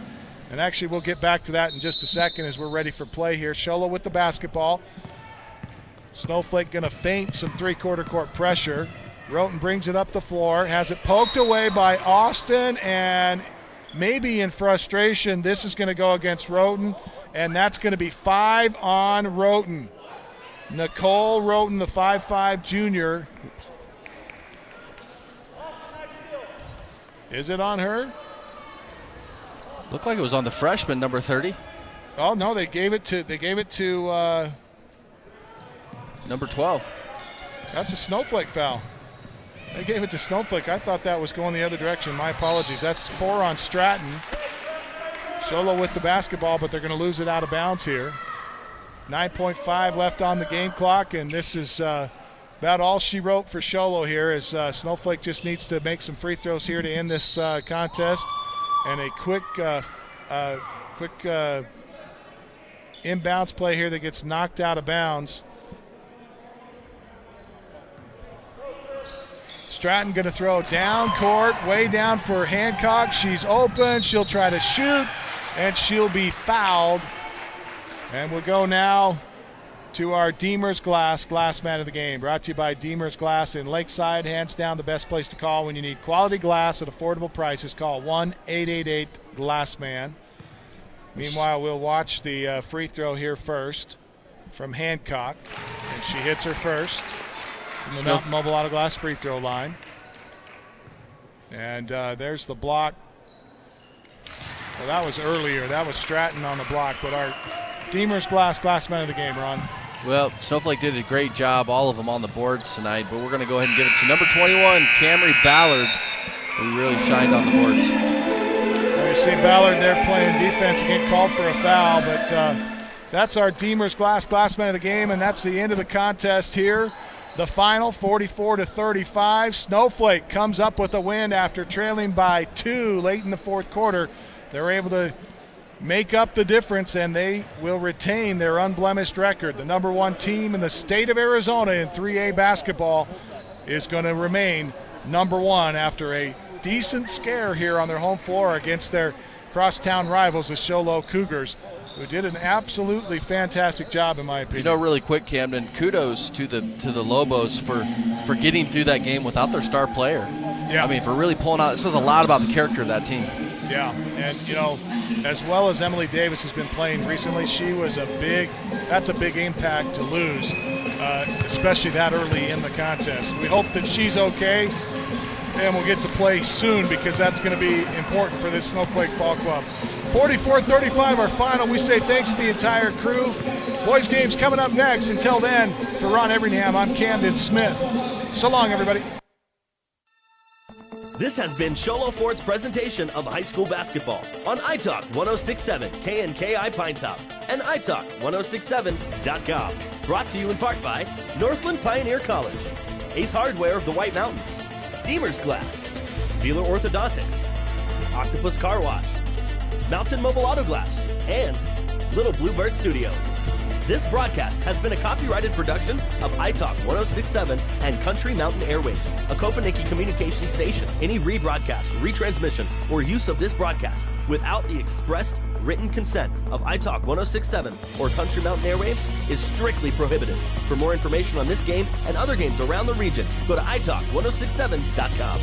And actually, we'll get back to that in just a second as we're ready for play here. Sholo with the basketball. Snowflake going to feint some three-quarter court pressure. Roten brings it up the floor, has it poked away by Austin, and maybe in frustration, this is going to go against Roten, and that's going to be 5 on Roten. Nicole Roten, the 5'5 junior. Is it on her? Looked like it was on the freshman, number 30. Oh no, they gave it to number 12. That's a Snowflake foul. They gave it to Snowflake. I thought that was going the other direction. My apologies. That's 4 on Stratton. Sholo with the basketball, but they're going to lose it out of bounds here. 9.5 left on the game clock, and this is about all she wrote for Sholo here, as Snowflake just needs to make some free throws here to end this contest. And a quick inbounds play here that gets knocked out of bounds. Stratton going to throw down court, way down for Hancock. She's open. She'll try to shoot, and she'll be fouled. And we'll go now to our Demers Glass man of the game. Brought to you by Demers Glass in Lakeside. Hands down the best place to call when you need quality glass at affordable prices. Call 1-888-GLASSMAN. Meanwhile, we'll watch the free throw here first from Hancock. And she hits her first from the Mountain Mobile Auto Glass free throw line. And there's the block. Well, that was earlier. That was Stratton on the block. But our Demers Glass man of the game, Ron. Well, Snowflake did a great job, all of them on the boards tonight, but we're going to go ahead and give it to number 21, Camry Ballard, who really shined on the boards. Well, you see Ballard there playing defense, again called for a foul, but that's our Demers Glass man of the game, and that's the end of the contest here. The final, 44-35. Snowflake comes up with a win after trailing by 2 late in the fourth quarter. They're able to make up the difference, and they will retain their unblemished record. The number 1 team in the state of Arizona in 3A basketball is going to remain number 1 after a decent scare here on their home floor against their crosstown rivals, the Sholo Cougars, who did an absolutely fantastic job, in my opinion. You know, really quick, Camden, kudos to the Lobos for getting through that game without their star player. Yeah. I mean, for really pulling out. It says a lot about the character of that team. Yeah, and you know, as well as Emily Davis has been playing recently, that's a big impact to lose, especially that early in the contest. We hope that she's okay, and we'll get to play soon, because that's going to be important for this Snowflake Ball Club. 44-35, our final. We say thanks to the entire crew. Boys games coming up next. Until then, for Ron Everingham, I'm Camden Smith. So long, everybody. This has been Sholo Ford's presentation of high school basketball on iTalk 106.7 KNKI Pinetop and iTalk1067.com. Brought to you in part by Northland Pioneer College, Ace Hardware of the White Mountains, Demers Glass, Beeler Orthodontics, Octopus Car Wash, Mountain Mobile Auto Glass, and Little Bluebird Studios. This broadcast has been a copyrighted production of iTalk 106.7 and Country Mountain Airwaves, a Kopaniki communication station. Any rebroadcast, retransmission, or use of this broadcast without the expressed written consent of iTalk 106.7 or Country Mountain Airwaves is strictly prohibited. For more information on this game and other games around the region, go to iTalk1067.com.